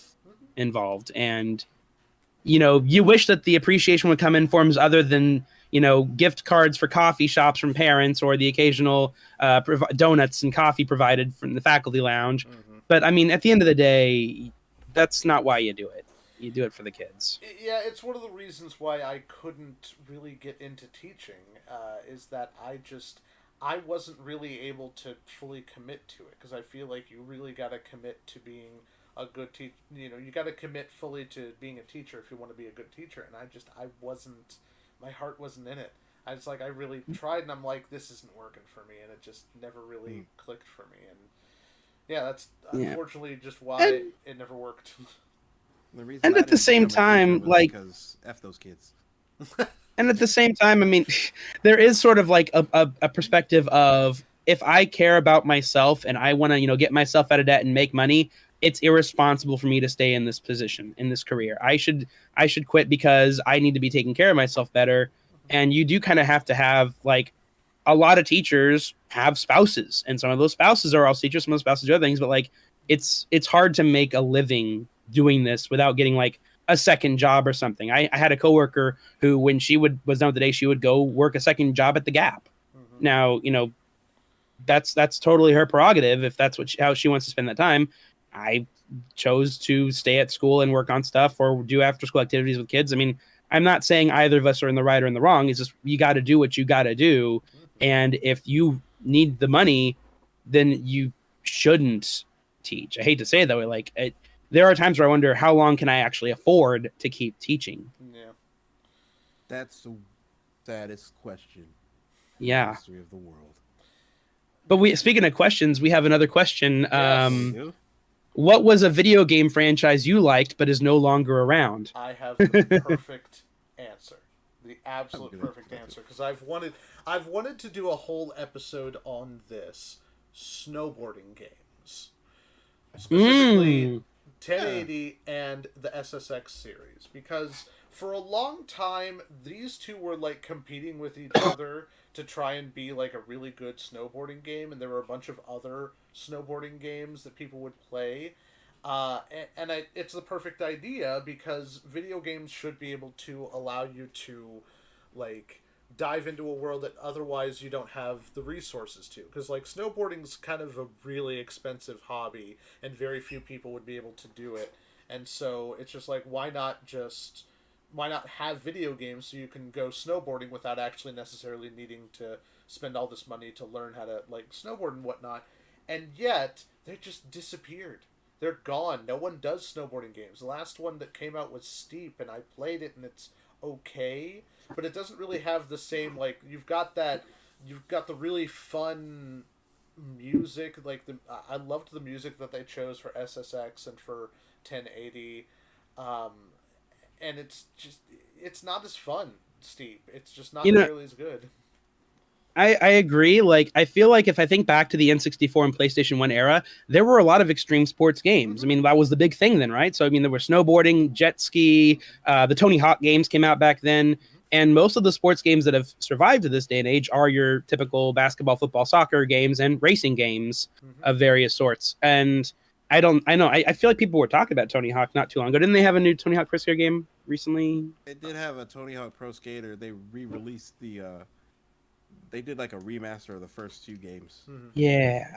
involved. And, you wish that the appreciation would come in forms other than, gift cards for coffee shops from parents or the occasional donuts and coffee provided from the faculty lounge. Mm-hmm. But I mean, at the end of the day, that's not why you do it. You do it for the kids. Yeah, it's one of the reasons why I couldn't really get into teaching, is that I wasn't really able to fully commit to it, because I feel like you really got to commit to being a good teacher. You got to commit fully to being a teacher if you want to be a good teacher, and my heart wasn't in it. I really tried, and I'm like, this isn't working for me, and it just never really clicked for me, and yeah, that's unfortunately just why it never worked. The reason And I at the didn't same become a time, teacher was like- because F those kids. And at the same time, I mean, there is sort of like a perspective of if I care about myself and I want to, get myself out of debt and make money, it's irresponsible for me to stay in this position, in this career. I should quit because I need to be taking care of myself better. And you do kind of have to have a lot of teachers have spouses, and some of those spouses are also teachers, some of those spouses do other things, but like it's hard to make a living doing this without getting like a second job or something. I had a coworker who, when she was done with the day, she would go work a second job at the Gap. Mm-hmm. Now, that's totally her prerogative if that's how she wants to spend that time. I chose to stay at school and work on stuff or do after school activities with kids. I mean, I'm not saying either of us are in the right or in the wrong. It's just you got to do what you got to do, and if you need the money, then you shouldn't teach. I hate to say it that way. Like there are times where I wonder how long can I actually afford to keep teaching. Yeah. That's the saddest question. Yeah. In the history of the world. But speaking of questions, we have another question. Yes. What was a video game franchise you liked but is no longer around? I have the perfect answer. The absolute perfect answer. Because I've wanted to do a whole episode on this. Snowboarding games. Specifically 1080 and the SSX series. Because for a long time, these two were like competing with each other to try and be like a really good snowboarding game, and there were a bunch of other snowboarding games that people would play. It's the perfect idea because video games should be able to allow you to like dive into a world that otherwise you don't have the resources to. Because like snowboarding's kind of a really expensive hobby, and very few people would be able to do it. And so it's just like, why not have video games so you can go snowboarding without actually necessarily needing to spend all this money to learn how to like snowboard and whatnot. And yet they just disappeared. They're gone. No one does snowboarding games. The last one that came out was Steep, and I played it and it's okay, but it doesn't really have the same, like, you've got the really fun music. Like I loved the music that they chose for SSX and for 1080. And it's not as fun, Steep. It's just not nearly as good. I agree. Like, I feel like if I think back to the N64 and PlayStation 1 era, there were a lot of extreme sports games. Mm-hmm. I mean, that was the big thing then, right? So, I mean, there were snowboarding, jet ski, the Tony Hawk games came out back then. And most of the sports games that have survived to this day and age are your typical basketball, football, soccer games and racing games of various sorts. And I feel like people were talking about Tony Hawk not too long ago. Didn't they have a new Tony Hawk Pro Skater game recently? They did have a Tony Hawk Pro Skater. They re-released they did like a remaster of the first two games. Yeah.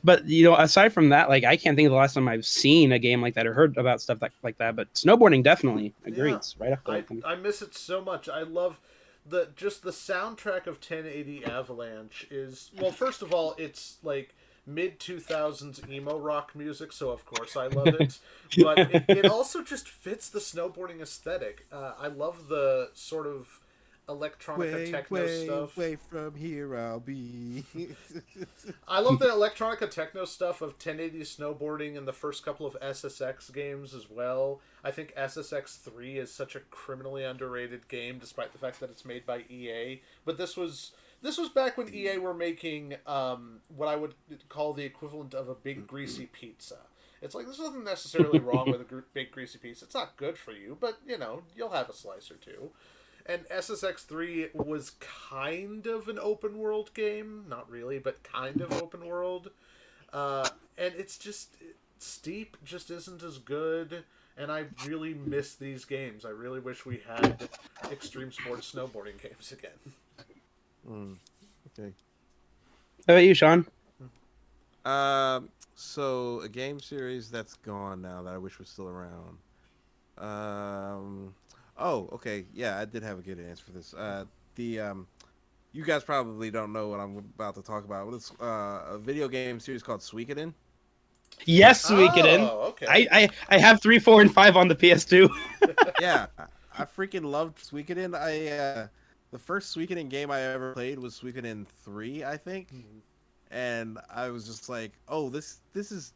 But, aside from that, like, I can't think of the last time I've seen a game like that or heard about stuff like that. But snowboarding definitely agrees. Yeah. Right up there. I miss it so much. I love the soundtrack of 1080 Avalanche is, well, first of all, it's like mid-2000s emo rock music, so of course I love it. But it also just fits the snowboarding aesthetic. I love the sort of electronica techno stuff. Way from here I'll be. I love the electronica techno stuff of 1080 snowboarding and the first couple of SSX games as well. I think SSX 3 is such a criminally underrated game, despite the fact that it's made by EA. But this was back when EA were making what I would call the equivalent of a big greasy pizza. It's like, there's nothing necessarily wrong with a big greasy pizza. It's not good for you, but you'll have a slice or two. And SSX 3 was kind of an open world game. Not really, but kind of open world. And it's just, Steep just isn't as good. And I really miss these games. I really wish we had extreme sports snowboarding games again. Okay. How about you, Sean? So a game series that's gone now that I wish was still around. Oh, okay. Yeah, I did have a good answer for this. You guys probably don't know what I'm about to talk about. It's a video game series called Suikoden. Yes, Suikoden. Oh, okay. I have 3, 4, and 5 on the PS2. Yeah, I freaking loved Suikoden. The first Suikoden game I ever played was Suikoden 3, I think. And I was just like, oh, this is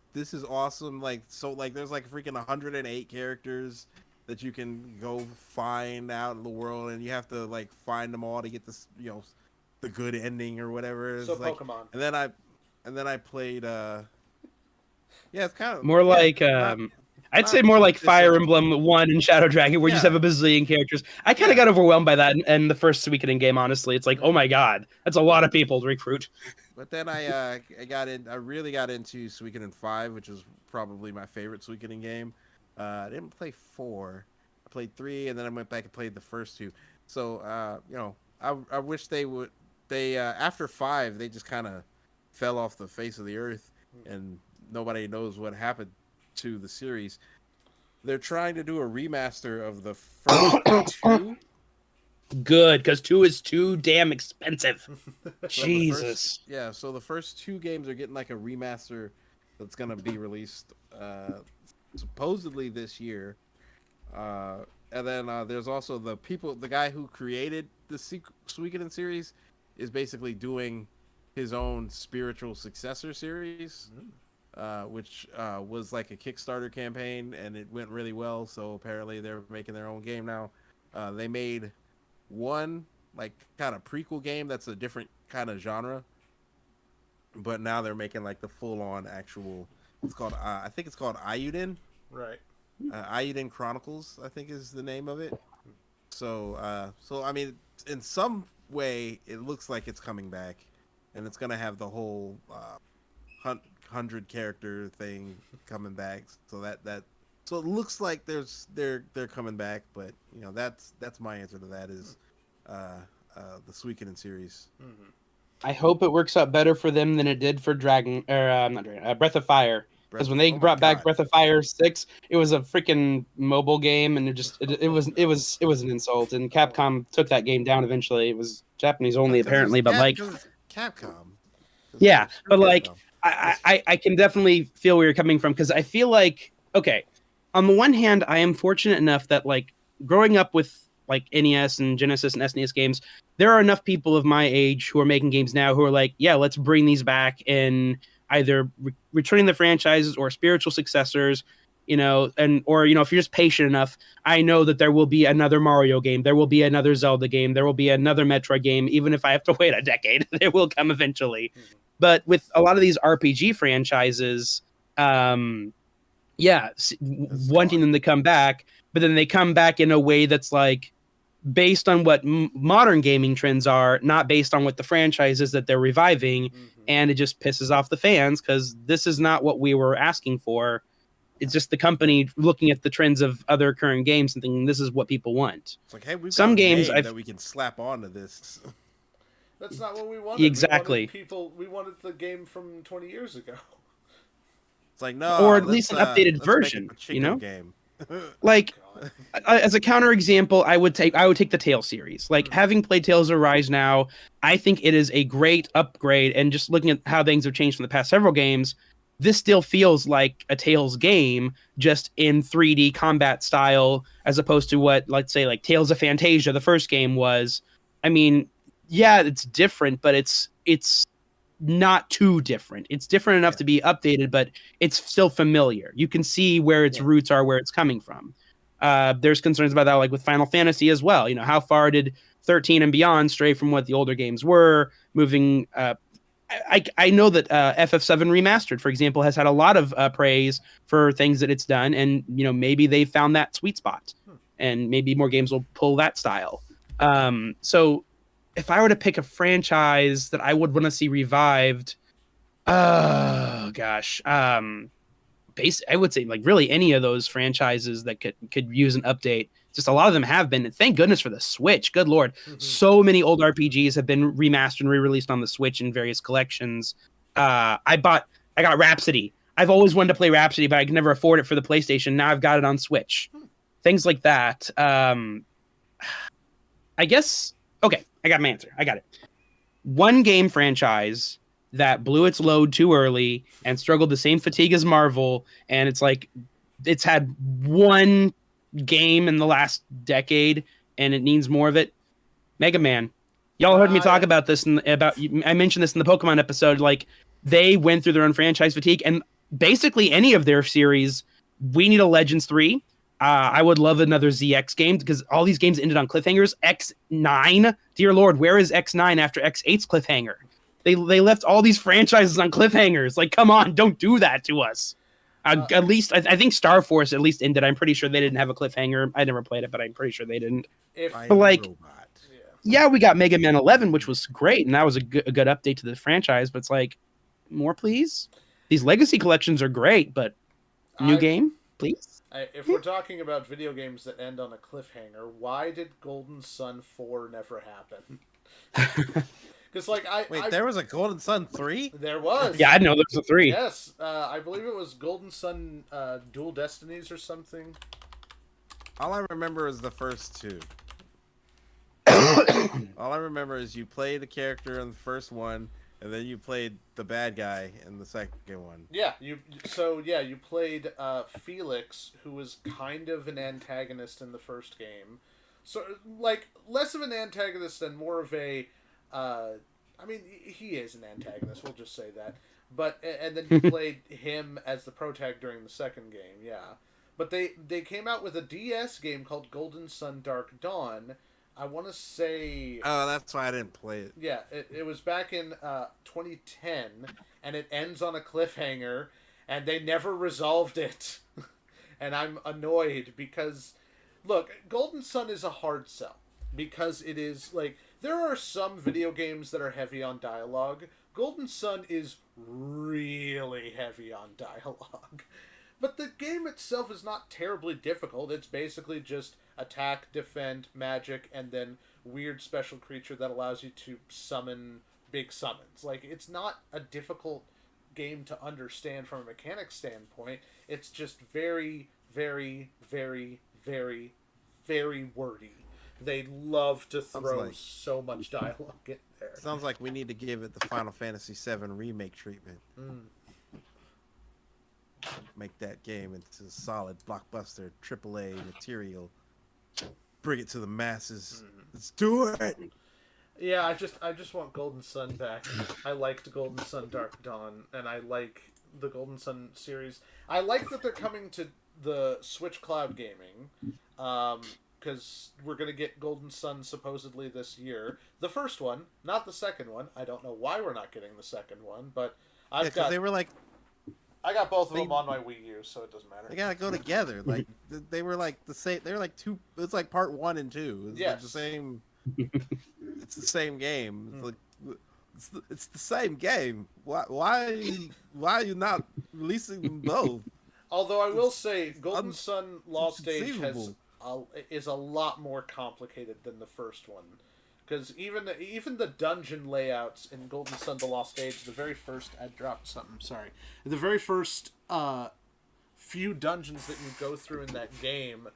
awesome. Like, so, like, there's like freaking 108 characters that you can go find out in the world, and you have to like find them all to get this, the good ending or whatever. It's So like, Pokemon. And then I played yeah, it's kind of More like I'd say more like It's, Fire Emblem 1 and Shadow Dragon, where you just Yeah. have a bazillion characters. I kind of got overwhelmed by that in the first Suikoden game, honestly. It's like, oh my god, that's a lot of people to recruit. But then I really got into Suikoden 5, which is probably my favorite Suikoden game. I didn't play 4. I played 3, and then I went back and played the first 2. So I wish they would. They after 5, they just kind of fell off the face of the earth, and nobody knows what happened to the series. They're trying to do a remaster of the first 2. Good, because 2 is too damn expensive. So Jesus. so the first 2 games are getting like a remaster that's gonna be released supposedly this year. And then there's also the guy who created the Suikoden series is basically doing his own spiritual successor series, which was like a Kickstarter campaign, and it went really well. So apparently they're making their own game now. They made one like kind of prequel game that's a different kind of genre, but now they're making like the full-on actual. It's called I think it's called Ayuden. Right. Ayuden Chronicles, I think is the name of it. So I mean, in some way, it looks like it's coming back, and it's gonna have the whole 100 character thing coming back. So it looks like they're coming back, but you know that's my answer to that is the Suikoden series. Mm-hmm. I hope it works out better for them than it did for Breath of Fire. Because when they brought back Breath of Fire 6, it was a freaking mobile game, and it was an insult. And Capcom took that game down eventually. It was Japanese only apparently, but like Capcom. Yeah, but like I can definitely feel where you're coming from, because I feel like, okay, on the one hand, I am fortunate enough that like growing up with like NES and Genesis and SNES games, there are enough people of my age who are making games now who are like, yeah, let's bring these back in either returning the franchises or spiritual successors, you know, or if you're just patient enough, I know that there will be another Mario game, there will be another Zelda game, there will be another Metroid game, even if I have to wait a decade, they will come eventually. Mm-hmm. But with a lot of these RPG franchises, wanting them to come back, but then they come back in a way that's like based on what modern gaming trends are, not based on what the franchises that they're reviving. Mm-hmm. And it just pisses off the fans because this is not what we were asking for. It's just the company looking at the trends of other current games and thinking this is what people want. It's like, hey, we've some got games a name that we can slap onto this. That's not what we wanted. Exactly. We wanted the game from 20 years ago. It's like, no, or at least an updated version, you know? Game. Like, as a counterexample, I would take the Tales series. Like, having played Tales of Arise now, I think it is a great upgrade. And just looking at how things have changed from the past several games, this still feels like a Tales game, just in 3D combat style, as opposed to what, let's say, like Tales of Phantasia, the first game was. I mean, yeah, it's different, but it's not too different. It's different enough to be updated, but it's still familiar. You can see where its roots are, where it's coming from. There's concerns about that, like with Final Fantasy as well. You know, how far did 13 and beyond stray from what the older games were? Moving, I know that FF7 Remastered, for example, has had a lot of praise for things that it's done, and maybe they found that sweet spot, and maybe more games will pull that style. So if I were to pick a franchise that I would want to see revived, I would say like really any of those franchises that could use an update. Just a lot of them have been. And thank goodness for the Switch. Good Lord. Mm-hmm. So many old RPGs have been remastered and re-released on the Switch in various collections. I got Rhapsody. I've always wanted to play Rhapsody, but I could never afford it for the PlayStation. Now I've got it on Switch. Things like that. I guess, okay, I got my answer. I got it. One game franchise that blew its load too early and struggled the same fatigue as Marvel, and it's like it's had one game in the last decade and it needs more of it. Mega Man. Y'all heard me talk about this I mentioned this in the Pokemon episode. Like, they went through their own franchise fatigue, and basically any of their series. We need a Legends 3. I would love another ZX game, because all these games ended on cliffhangers. X9, dear Lord, where is X9 after X8's cliffhanger? They left all these franchises on cliffhangers. Like, come on, don't do that to us. At least I think Star Force at least ended. I'm pretty sure they didn't have a cliffhanger. I never played it, but I'm pretty sure they didn't. If I But, like, Robot. yeah, we got Mega Man 11, which was great, and that was a good update to the franchise. But it's like, more, please. These Legacy collections are great, but new game, please. If we're talking about video games that end on a cliffhanger, why did Golden Sun 4 never happen? Because Wait, there was a Golden Sun 3? There was. Yeah, I know there's a 3. Yes, I believe it was Golden Sun Dual Destinies or something. All I remember is the first 2. All I remember is you played a character in the first one, and then you played the bad guy in the second one. Yeah, you played Felix, who was kind of an antagonist in the first game. So, like, less of an antagonist and more of a... I mean, he is an antagonist, we'll just say that. But, and then you played him as the protag during the second game, yeah. But they came out with a DS game called Golden Sun Dark Dawn. I want to say... Oh, that's why I didn't play it. Yeah, it was back in 2010, and it ends on a cliffhanger, and they never resolved it. And I'm annoyed because, look, Golden Sun is a hard sell. Because it is, like, there are some video games that are heavy on dialogue. Golden Sun is really heavy on dialogue. But the game itself is not terribly difficult. It's basically just attack, defend, magic, and then weird special creature that allows you to summon big summons. Like, it's not a difficult game to understand from a mechanics standpoint. It's just very, very, very, very, very wordy. They love to throw so much dialogue in there. Sounds like we need to give it the Final Fantasy VII remake treatment. Make that game into solid blockbuster AAA material. Bring it to the masses. Let's do it. Yeah, I just want Golden Sun back. I liked Golden Sun Dark Dawn, and I like the Golden Sun series. I like that they're coming to the Switch Cloud Gaming, because we're gonna get Golden Sun supposedly this year. The first one, not the second one. I don't know why we're not getting the second one, but I got both of them on my Wii U, so it doesn't matter. They gotta go together. Like they were like the same. They were like two. It's like part 1 and 2. It's like the same. It's the same game. It's like it's the same game. Why are you not releasing them both? Although I will say, Golden Sun Lost Age is a lot more complicated than the first one. Because even the dungeon layouts in Golden Sun The Lost Age, the very first... I dropped something, sorry. The very first few dungeons that you go through in that game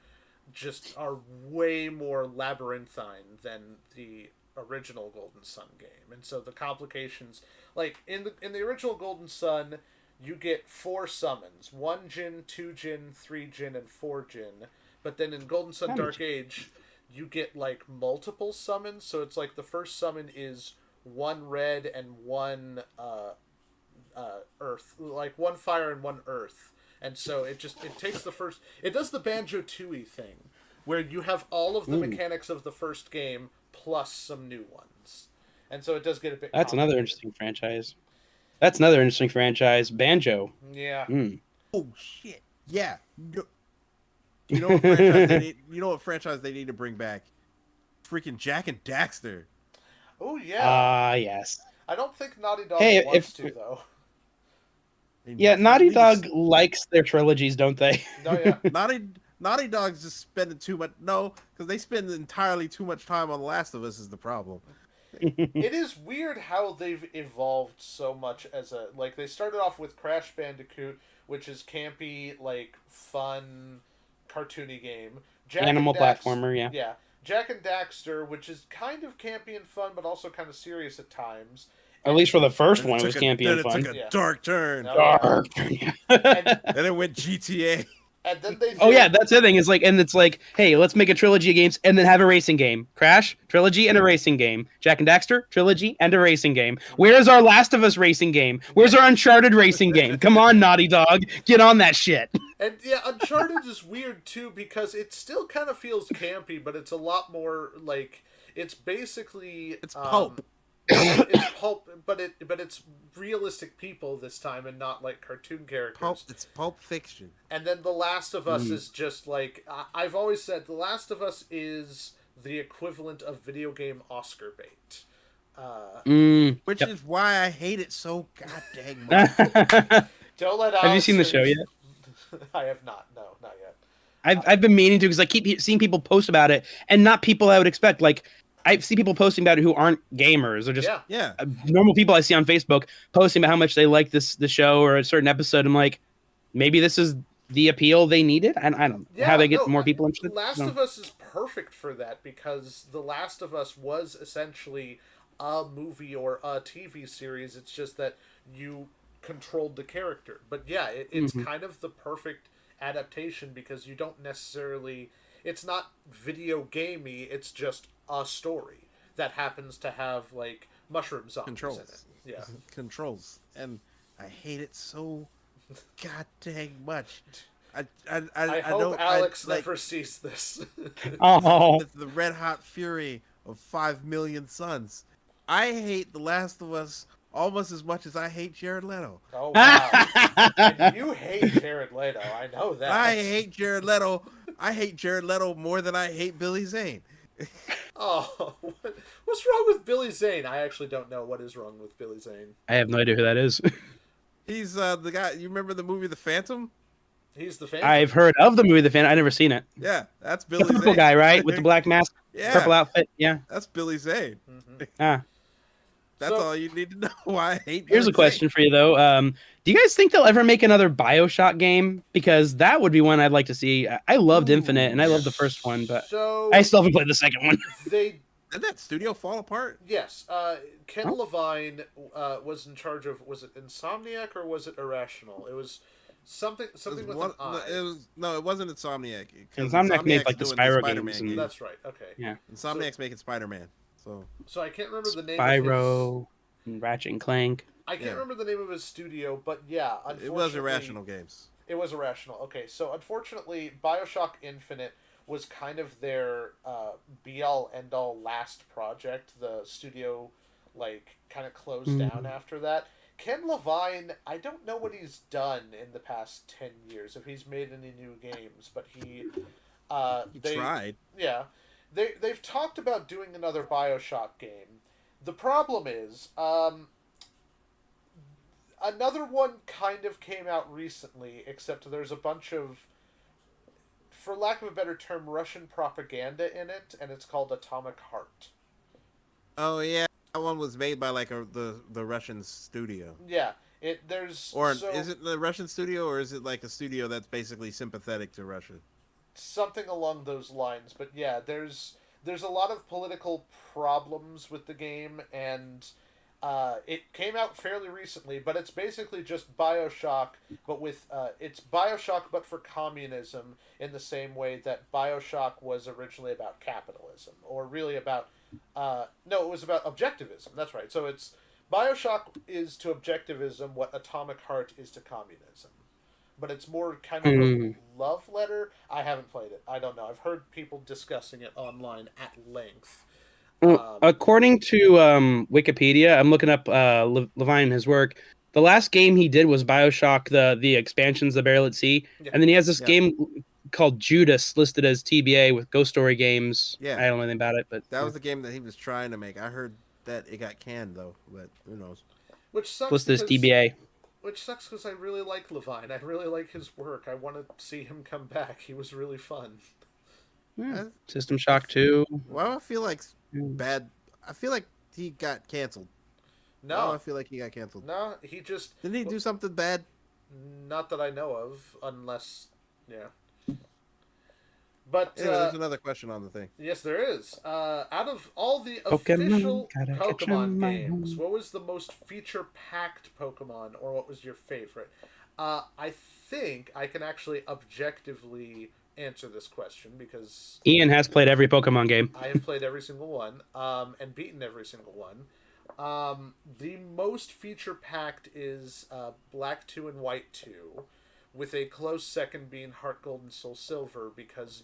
just are way more labyrinthine than the original Golden Sun game. And so the complications... Like, in the original Golden Sun, you get 4 summons. 1 Djinn, 2 Djinn, 3 Djinn, and 4 Djinn. But then in Golden Sun Dark Age... you get, like, multiple summons, so it's like the first summon is 1 red and 1 earth, like 1 fire and 1 earth, and so it takes the first, it does the Banjo-Tooie thing, where you have all of the mechanics of the first game, plus some new ones, and so it does get a bit That's another interesting franchise. Banjo. Yeah. Oh, shit. Yeah. You know what franchise they need? You know what franchise they need to bring back? Freaking Jak and Daxter. Oh yeah. Yes. I don't think Naughty Dog wants to though. Yeah, Naughty Dog likes their trilogies, don't they? No, yeah. Naughty Dog's just spending too much. No, because they spend entirely too much time on The Last of Us is the problem. It is weird how they've evolved so much as a, like, they started off with Crash Bandicoot, which is campy, like, fun, cartoony game. Animal platformer, yeah. Yeah. Jak and Daxter, which is kind of campy and fun, but also kind of serious at times. At least for the first one, it was campy and fun. It took a dark turn. Dark. And it went GTA. And then they that's the thing. Is like, and it's like, hey, let's make a trilogy of games and then have a racing game. Crash, trilogy, and a racing game. Jak and Daxter, trilogy, and a racing game. Where's our Last of Us racing game? Where's our Uncharted racing game? Come on, Naughty Dog, get on that shit. And yeah, Uncharted is weird too because it still kind of feels campy, but it's a lot more like it's basically it's pulp. it's pulp, but it's realistic people this time and not like cartoon characters. It's Pulp Fiction. And then The Last of Us is just like I've always said, The Last of Us is the equivalent of video game Oscar bait. Which is why I hate it so goddamn much. Don't let Have you seen the show yet? I have not. No, not yet. I've been meaning to because I keep seeing people post about it, and not people I would expect. Like I see people posting about it who aren't gamers or just normal people I see on Facebook posting about how much they like the show or a certain episode. I'm like, maybe this is the appeal they needed. And I don't know how they get more people interested. Last of Us is perfect for that because The Last of Us was essentially a movie or a TV series. It's just that you controlled the character. But yeah, it's kind of the perfect adaptation because you don't necessarily... It's not video gamey, it's just a story that happens to have, like, mushroom zombies in it. Yeah. Controls. And I hate it so goddamn much. I hope Alex never sees this. With the red hot fury of 5 million suns. I hate The Last of Us almost as much as I hate Jared Leto. Oh, wow. And you hate Jared Leto. I know that. I hate Jared Leto. I hate Jared Leto more than I hate Billy Zane. Oh, what's wrong with Billy Zane? I actually don't know what is wrong with Billy Zane. I have no idea who that is. He's the guy. You remember the movie The Phantom? He's the Phantom. I've heard of the movie The Phantom. I've never seen it. Yeah, that's Billy the purple Zane. guy, right? With the black mask, purple outfit. Yeah, that's Billy Zane. Ah. That's all you need to know. Why I hate. Here's a question for you though. Do you guys think they'll ever make another BioShock game? Because that would be one I'd like to see. I loved Infinite and I loved the first one, but I still haven't played the second one. Did that studio fall apart? Yes. Ken Levine was in charge of. Was it Insomniac or was it Irrational? It was something with an I. It wasn't Insomniac. Insomniac made like the Spyro games. Game. That's right. Okay. Yeah. Insomniac's making Spider-Man. So I can't remember the name. Spyro, and Ratchet and Clank. I can't remember the name of his studio, but yeah, unfortunately, it was Irrational Games. It was Irrational. Okay, so unfortunately, BioShock Infinite was kind of their be-all, end-all last project. The studio, kind of closed down after that. Ken Levine, I don't know what he's done in the past 10 years, if he's made any new games, but he tried. Yeah. They've talked about doing another BioShock game. The problem is, another one kind of came out recently, except there's a bunch of, for lack of a better term, Russian propaganda in it, and it's called Atomic Heart. Oh yeah, that one was made by the Russian studio. Yeah, is it the Russian studio, or is it like a studio that's basically sympathetic to Russia? Something along those lines, but yeah, there's a lot of political problems with the game, and it came out fairly recently, but it's basically just BioShock, but with it's BioShock but for communism, in the same way that BioShock was originally about capitalism, or really about no, it was about objectivism. That's right. So it's BioShock is to objectivism what Atomic Heart is to communism. But it's more kind of a love letter. I haven't played it. I don't know. I've heard people discussing it online at length. According to Wikipedia, I'm looking up Levine and his work. The last game he did was BioShock, the expansions, the Burial at Sea. Yeah. And then he has this game called Judas listed as TBA with Ghost Story Games. Yeah. I don't know anything about it, but that was the game that he was trying to make. I heard that it got canned though, but who knows? Which sucks. Listed as TBA. Which sucks because I really like Levine. I really like his work. I want to see him come back. He was really fun. Yeah. System Shock 2. Well, I feel like bad. I feel like he got canceled. No. I feel like he got canceled. No, he just... Didn't he do something bad? Not that I know of, unless... Yeah. But there's another question on the thing. Yes, there is. Out of all the official Pokemon games, what was the most feature-packed Pokemon, or what was your favorite? I think I can actually objectively answer this question because Ian has played every Pokemon game. I have played every single one, and beaten every single one. The most feature-packed is Black 2 and White 2. With a close second being Heart Gold and Soul Silver, because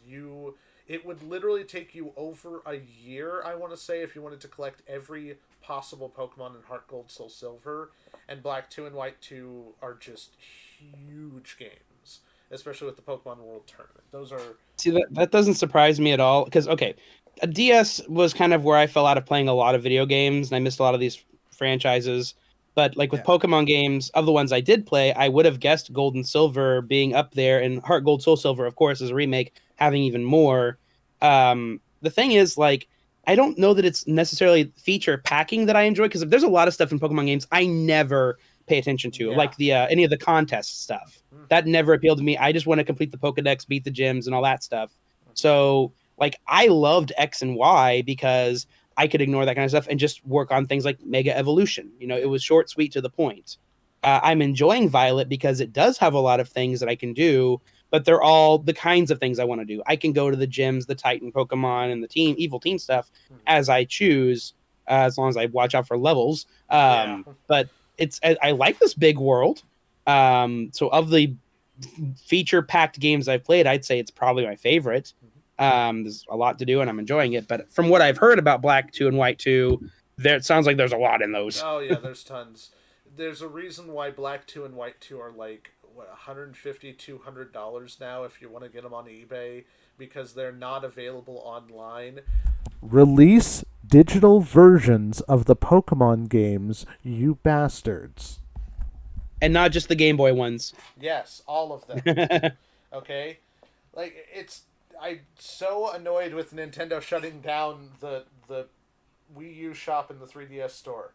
it would literally take you over a year, I want to say, if you wanted to collect every possible Pokemon in Heart Gold, Soul Silver, and Black 2 and White 2 are just huge games, especially with the Pokemon World Tournament. Those are... See, that doesn't surprise me at all, because, okay, a DS was kind of where I fell out of playing a lot of video games, and I missed a lot of these franchises. But like with Yeah. Pokemon games, of the ones I did play, I would have guessed Gold and Silver being up there, and Heart Gold Soul Silver, of course, is a remake, having even more. The thing is, like, I don't know that it's necessarily feature packing that I enjoy, because if there's a lot of stuff in Pokemon games I never pay attention to, Yeah. like the any of the contest stuff. That never appealed to me. I just want to complete the Pokedex, beat the gyms, and all that stuff. So, like, I loved X and Y because I could ignore that kind of stuff and just work on things like Mega Evolution. You know, it was short, sweet, to the point. I'm enjoying Violet because it does have a lot of things that I can do, but they're all the kinds of things I want to do. I can go to the gyms, the Titan Pokemon, and the Evil Team stuff as I choose, as long as I watch out for levels. But I like this big world. So of the feature-packed games I've played, I'd say it's probably my favorite. There's a lot to do, and I'm enjoying it. But from what I've heard about Black 2 and White 2, it sounds like there's a lot in those. Oh, yeah, there's tons. There's a reason why Black 2 and White 2 are like, what, $150, $200 now if you want to get them on eBay, because they're not available online. Release digital versions of the Pokemon games, you bastards. And not just the Game Boy ones. Yes, all of them. Okay? Like, I'm so annoyed with Nintendo shutting down the Wii U shop in the 3DS store.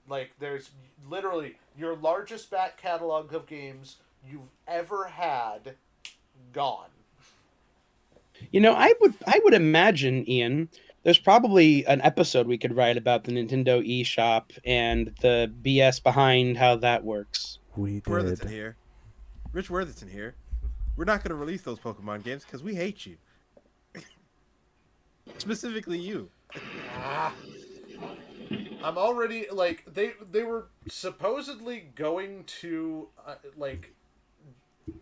Like, there's literally your largest back catalog of games you've ever had gone. You know, I would imagine, Ian, there's probably an episode we could write about the Nintendo eShop and the BS behind how that works. We Worthington here. Rich Worthington here. We're not going to release those Pokemon games because we hate you. Specifically you. I'm already, like, they were supposedly going to, like,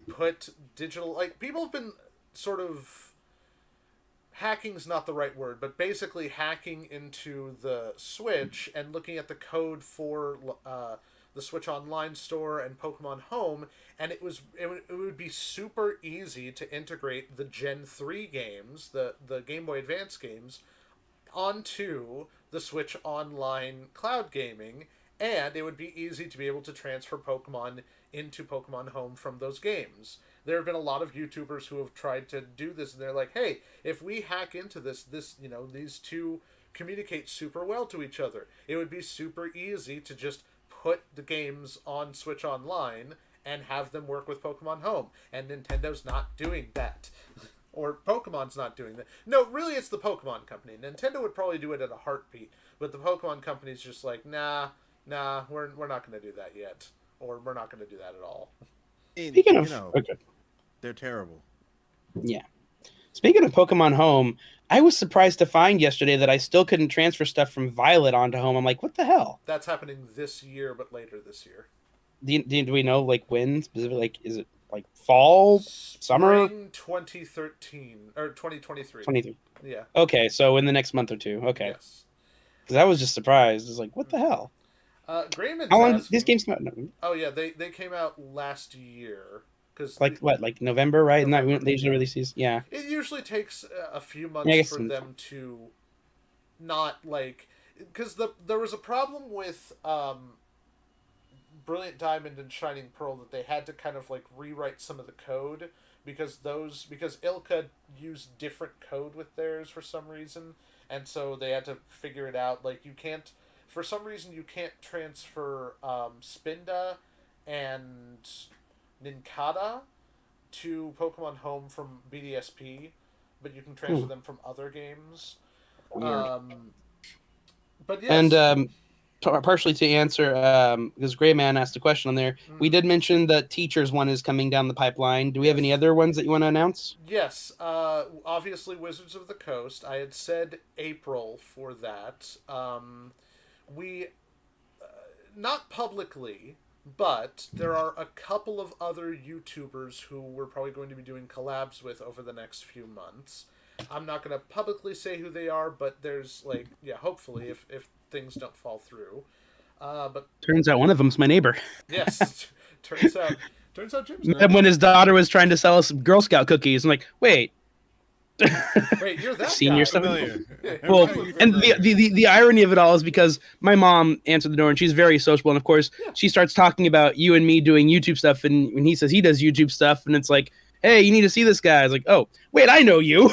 put digital, like, people have been sort of, hacking's not the right word, but basically hacking into the Switch and looking at the code for the Switch Online store and Pokemon Home, and it would be super easy to integrate the Gen 3 games, the Game Boy Advance games, onto the Switch Online cloud gaming, and it would be easy to be able to transfer Pokemon into Pokemon Home from those games. There have been a lot of YouTubers who have tried to do this, and they're like, hey, if we hack into this, you know, these two communicate super well to each other. It would be super easy to just put the games on Switch Online and have them work with Pokemon Home. And Nintendo's not doing that. Or Pokemon's not doing that. No, really, it's the Pokemon Company. Nintendo would probably do it at a heartbeat, but the Pokemon Company's just like, nah, we're not going to do that yet. Or we're not going to do that at all. Speaking of... okay. They're terrible. Yeah. Speaking of Pokemon Home, I was surprised to find yesterday that I still couldn't transfer stuff from Violet onto Home. I'm like, what the hell? That's happening this year, but later this year. Do we know, like, when specifically? Like, is it like fall, summer? 2013 or 2023. 23. Yeah. Okay, so in the next month or two. Okay. Yes. Because I was just surprised. It's like, what the hell? Grayman's How long asking, these games come out? Oh yeah, they came out last year. Like what? Like November, right? November, and they usually release these. Yeah. It usually takes a few months for them to not like, because there was a problem with Brilliant Diamond and Shining Pearl that they had to kind of like rewrite some of the code because Ilka used different code with theirs for some reason, and so they had to figure it out. Like for some reason you can't transfer Spinda and Nincada to Pokemon Home from BDSP, but you can transfer them from other games. But yes. And partially to answer, because Gray Man asked a question on there, we did mention that Teachers one is coming down the pipeline. Do we have any other ones that you want to announce? Yes. Obviously, Wizards of the Coast. I had said April for that. We, not publicly, but there are a couple of other YouTubers who we're probably going to be doing collabs with over the next few months. I'm not going to publicly say who they are, but there's like, yeah, hopefully if things don't fall through. But Turns out one of them's my neighbor. yes, turns out Jim's And when his daughter was trying to sell us Girl Scout cookies, I'm like, wait, wait, you're that I've seen guy. your stuff. Familiar. Well, Very and familiar. the irony of it all is because my mom answered the door and she's very sociable, and of course she starts talking about you and me doing YouTube stuff, and when he says he does YouTube stuff, and it's like, hey, you need to see this guy. I was like, oh, wait, I know you.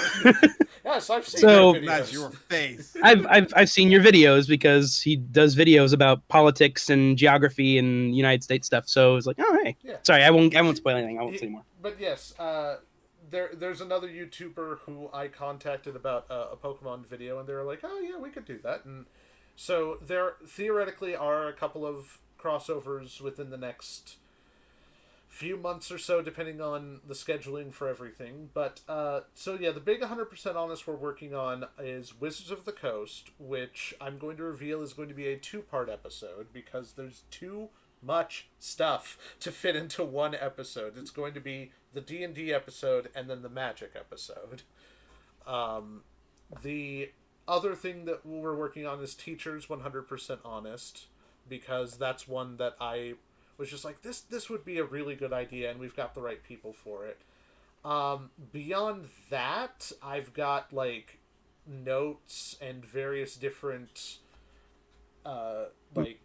Yes, I've seen So- your videos. That's your face. I've seen your videos because he does videos about politics and geography and United States stuff. So it's like, oh hey, Yeah. sorry, I won't spoil anything. I won't say more. But yes, there's another YouTuber who I contacted about a Pokemon video, and they were like, "Oh yeah, we could do that." And so there theoretically are a couple of crossovers within the next few months or so, depending on the scheduling for everything. But so yeah, the big 100% honest we're working on is Wizards of the Coast, which I'm going to reveal is going to be a 2-part episode because there's too much stuff to fit into one episode. It's going to be the D&D episode and then the Magic episode. The other thing that we're working on is Teachers 100% Honest, because that's one that I was just like, this would be a really good idea, and we've got the right people for it. Beyond that, I've got like notes and various different like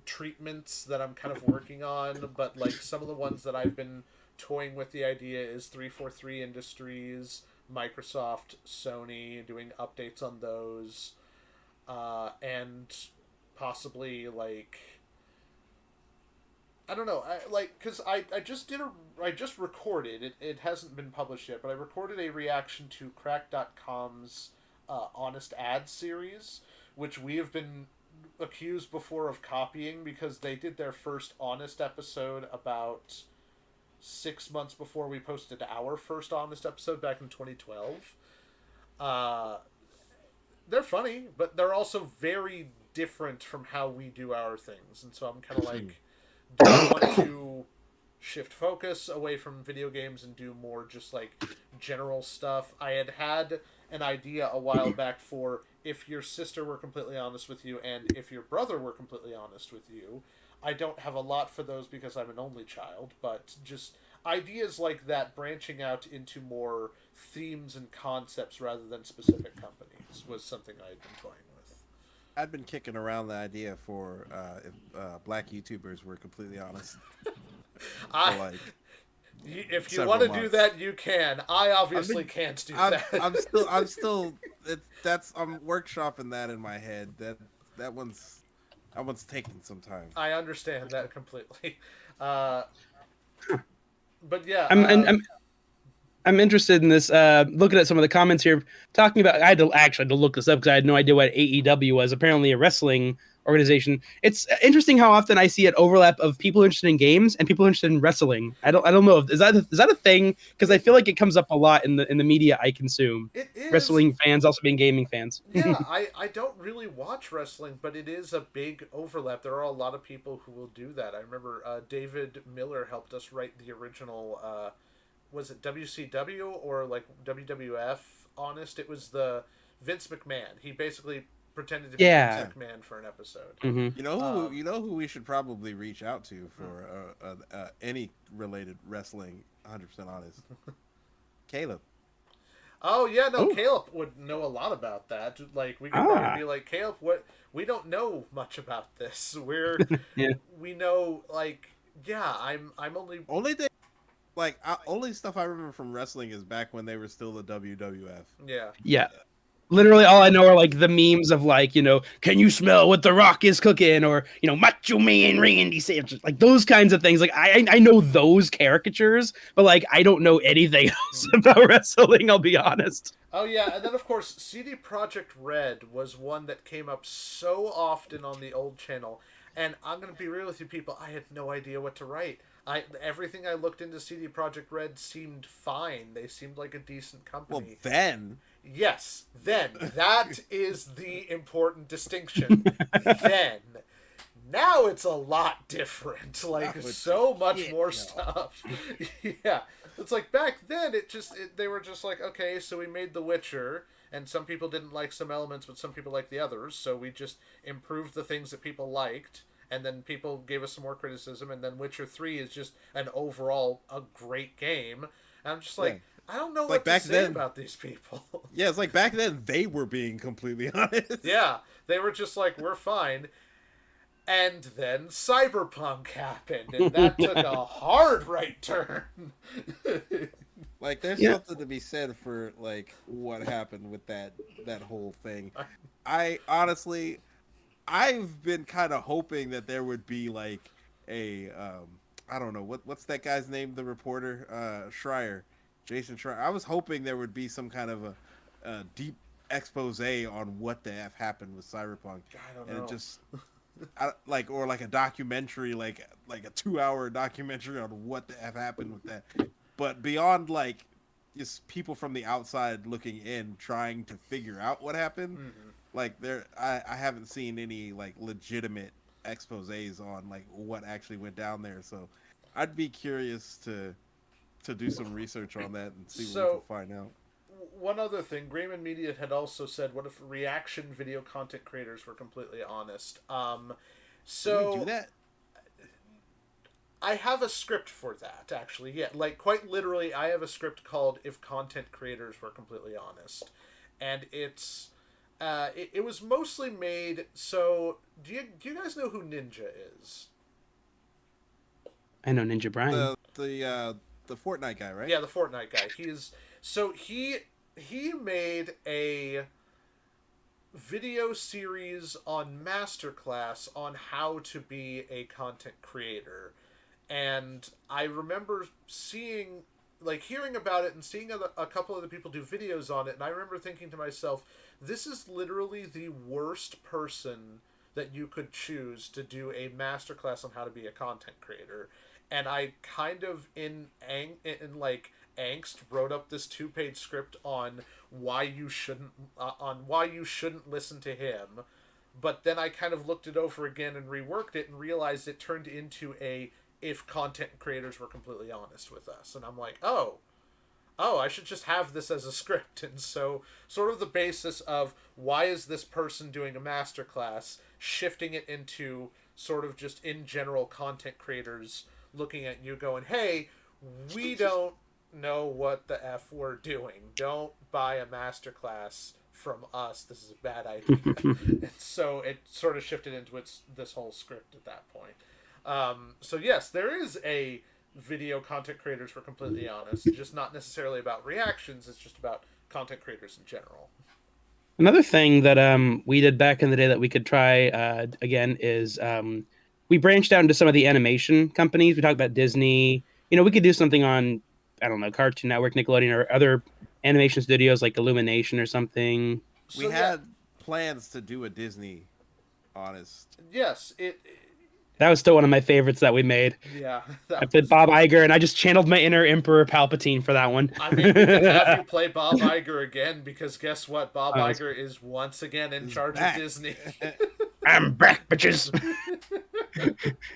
treatments that I'm kind of working on, but like some of the ones that I've been toying with the idea is 343 Industries, Microsoft, Sony, doing updates on those, and possibly like, I don't know, because I just recorded, it hasn't been published yet, but I recorded a reaction to Crack.com's Honest Ads series, which we have been accused before of copying because they did their first Honest episode about 6 months before we posted our first Honest episode back in 2012. They're funny, but they're also very different from how we do our things, and so I'm kind of like, do I want to shift focus away from video games and do more just like general stuff? I had an idea a while back for if your sister were completely honest with you and if your brother were completely honest with you. I don't have a lot for those because I'm an only child, but just ideas like that branching out into more themes and concepts rather than specific companies was something I had been toying with. I'd been kicking around the idea for if black YouTubers were completely honest. For like If you several want to do months. that, you can. I obviously can't do that. I'm still. I'm workshopping that in my head. That one's taking some time. I understand that completely. But yeah, I'm interested in this. Looking at some of the comments here, talking about. I had to look this up because I had no idea what AEW was. Apparently, a wrestling organization. It's interesting how often I see an overlap of people interested in games and people interested in wrestling. I don't know. Is that a thing? Because I feel like it comes up a lot in the media I consume. it is. Wrestling fans also being gaming fans. Yeah, I don't really watch wrestling, but it is a big overlap. There are a lot of people who will do that. I remember David Miller helped us write the original. Was it WCW or like WWF? Honest, it was the Vince McMahon. He basically pretended to be Vince McMahon for an episode. Mm-hmm. You know who we should probably reach out to for any related wrestling. 100% honest. Caleb. Oh yeah, no, Ooh. Caleb would know a lot about that. Like we could probably be like, Caleb, what? We don't know much about this. We know like, yeah, I'm Only thing, only stuff I remember from wrestling is back when they were still the WWF. yeah. Yeah. Literally, all I know are like the memes of like, can you smell what the Rock is cooking, or Macho Man Randy Savage, like those kinds of things. Like I know those caricatures, but like I don't know anything else about wrestling. I'll be honest. Oh yeah, and then of course CD Projekt Red was one that came up so often on the old channel, and I'm gonna be real with you people, I had no idea what to write. Everything I looked into CD Projekt Red seemed fine. They seemed like a decent company. Well, then. Yes, then. That is the important distinction. Then. Now it's a lot different. Like, so much more stuff. Yeah. It's like back then, they were just like, okay, so we made The Witcher, and some people didn't like some elements, but some people liked the others, so we just improved the things that people liked, and then people gave us some more criticism, and then Witcher 3 is just an overall a great game. And I'm just like, I don't know Like what to back say then- about these people. Yeah, it's like back then they were being completely honest. Yeah, they were just like, we're fine. And then Cyberpunk happened, and that took a hard right turn. Like, there's Yeah. something to be said for like what happened with that whole thing. I honestly, I've been kind of hoping that there would be like a I don't know what's that guy's name, the reporter, Jason Schreier. I was hoping there would be some kind of a deep expose on what the F happened with Cyberpunk. I don't And know. it just or like a documentary, like a 2-hour documentary on what the F happened with that. But beyond like just people from the outside looking in, trying to figure out what happened, like I haven't seen any like legitimate exposés on like what actually went down there. So I'd be curious to do some research on that and see what we can find out. One other thing, Grayman Media had also said, what if reaction video content creators were completely honest? So Can we do that? I have a script for that, actually. Yeah, like quite literally, I have a script called "If Content Creators Were Completely Honest," and it's it was mostly made. So do you guys know who Ninja is? I know Ninja Brian. The Fortnite guy, right? Yeah, the Fortnite guy. He made a video series on Masterclass on how to be a content creator. And I remember hearing about it and seeing a couple of the people do videos on it, and I remember thinking to myself, this is literally the worst person that you could choose to do a masterclass on how to be a content creator. And I kind of in angst wrote up this 2-page script on why you shouldn't listen to him. But then I kind of looked it over again and reworked it and realized it turned into a "if content creators were completely honest with us." And I'm like, oh, I should just have this as a script. And so sort of the basis of why is this person doing a masterclass, shifting it into sort of just in general content creators looking at you going, hey, we don't know what the F we're doing. Don't buy a masterclass from us. This is a bad idea. And so it sort of shifted into this whole script at that point. So yes, there is a video content creators were completely honest, just not necessarily about reactions. It's just about content creators in general. Another thing that we did back in the day that we could try again is we branched out into some of the animation companies. We talked about Disney. You know, we could do something on, I don't know, Cartoon Network, Nickelodeon, or other animation studios like Illumination or something. We had plans to do a Disney honest. Yes, That was still one of my favorites that we made. yeah. I played Bob Iger, and I just channeled my inner Emperor Palpatine for that one. I mean, we can have you play Bob Iger again, because guess what? Bob Iger is once again in charge of Disney. I'm back, bitches.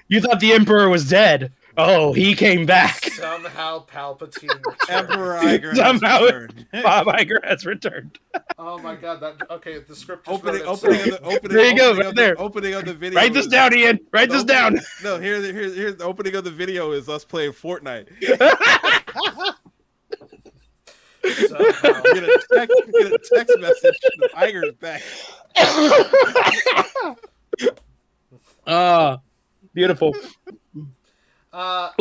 You thought the Emperor was dead. Oh, he came back. Somehow Palpatine returned. Emperor Iger Somehow has returned. Bob Iger has returned. Oh my god, okay, the script just Opening wrote of itself. the There you go, opening right of there. The opening of the video. Write this down, Ian. Write this down. No, here's the opening of the video is us playing Fortnite. Somehow. Get a text message. Iger's back. Beautiful.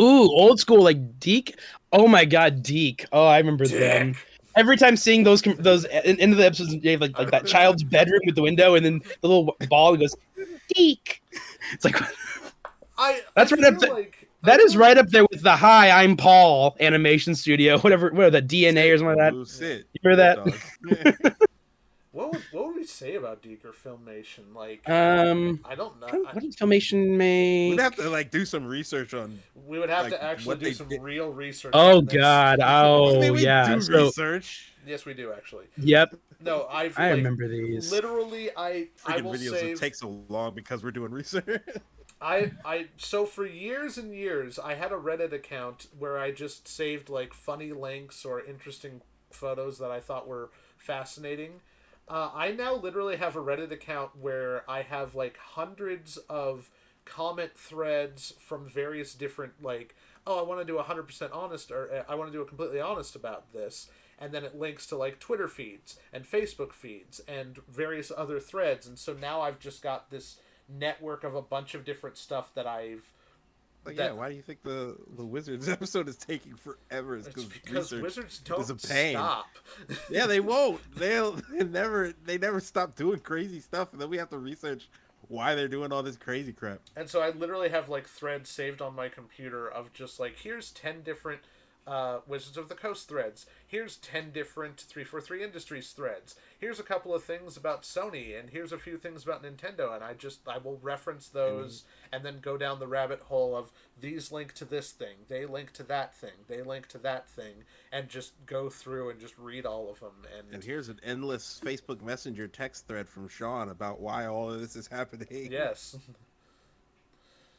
Ooh, old school like Deke. Oh my god, Deke. Oh, I remember them. Every time seeing those into the episodes, you have like that child's bedroom with the window, and then the little ball goes, Deke. It's like that's right up there. That is right up there with the "Hi, I'm Paul" animation studio, whatever that DNA or something like that. You remember that? What would we say about Deke or Filmation? Like, I don't know. What did Filmation make? We'd have to like do some research on. We would have like, to actually what do they some did. real research. Oh on this. god. Oh We yeah. do So, research. Yes, we do actually. yep. No, I I remember these. Literally, I Freaking will videos save. that take so long because we're doing research. So for years and years, I had a Reddit account where I just saved like funny links or interesting photos that I thought were fascinating. I now literally have a Reddit account where I have like hundreds of comment threads from various different like, oh, I want to do 100% honest, or I want to do a completely honest about this, and then it links to like Twitter feeds and Facebook feeds and various other threads, and so now I've just got this network of a bunch of different stuff that I've. Yeah, why do you think the Wizards episode is taking forever? It's because Wizards don't is a pain. stop. Yeah, they won't. They never stop doing crazy stuff, and then we have to research why they're doing all this crazy crap. And so I literally have like threads saved on my computer of just like, here's 10 different Wizards of the Coast threads. Here's 10 different 343 Industries threads. Here's a couple of things about Sony, and here's a few things about Nintendo, and I will reference those and then go down the rabbit hole of these link to this thing, they link to that thing, they link to that thing, and just go through and just read all of them. And here's an endless Facebook Messenger text thread from Sean about why all of this is happening. Yes.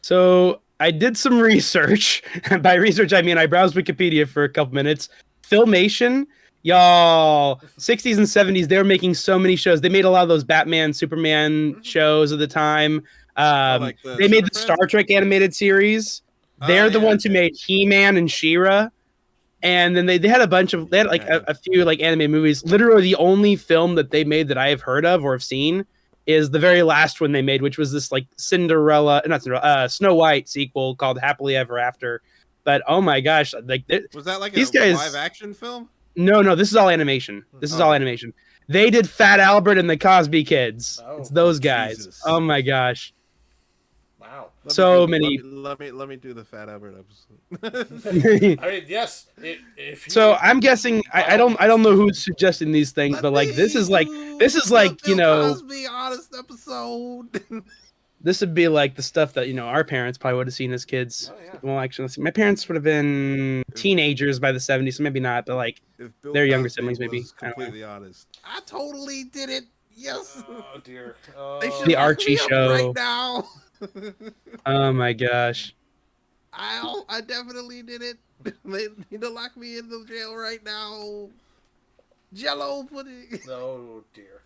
So I did some research. By research, I mean I browsed Wikipedia for a couple minutes. Filmation, y'all, 60s and 70s, they were making so many shows. They made a lot of those Batman, Superman shows of the time. They made the Star Trek animated series. They're the ones who made He-Man and She-Ra. And then they had a few like anime movies. Literally the only film that they made that I have heard of or have seen is the very last one they made, which was this like Snow White sequel called Happily Ever After. But oh my gosh, like was that like these a guys, live action film? No, this is all animation. This is all animation. They did Fat Albert and the Cosby Kids. It's those guys. Jesus. Oh my gosh. Wow. Let me do the Fat Albert episode. I mean, yes. So I'm guessing I don't know who's suggesting these things, but like this is like you know, Cosby honest episode. This would be like the stuff that, you know, our parents probably would have seen as kids. Oh, yeah. Well, actually, my parents would have been teenagers by the 70s, so maybe not, but like their younger siblings maybe. Completely honest. I totally did it. Yes. Oh dear. The Archie show. Right now. Oh my gosh. I definitely did it. They need to lock me in the jail right now. Jello pudding. Oh dear.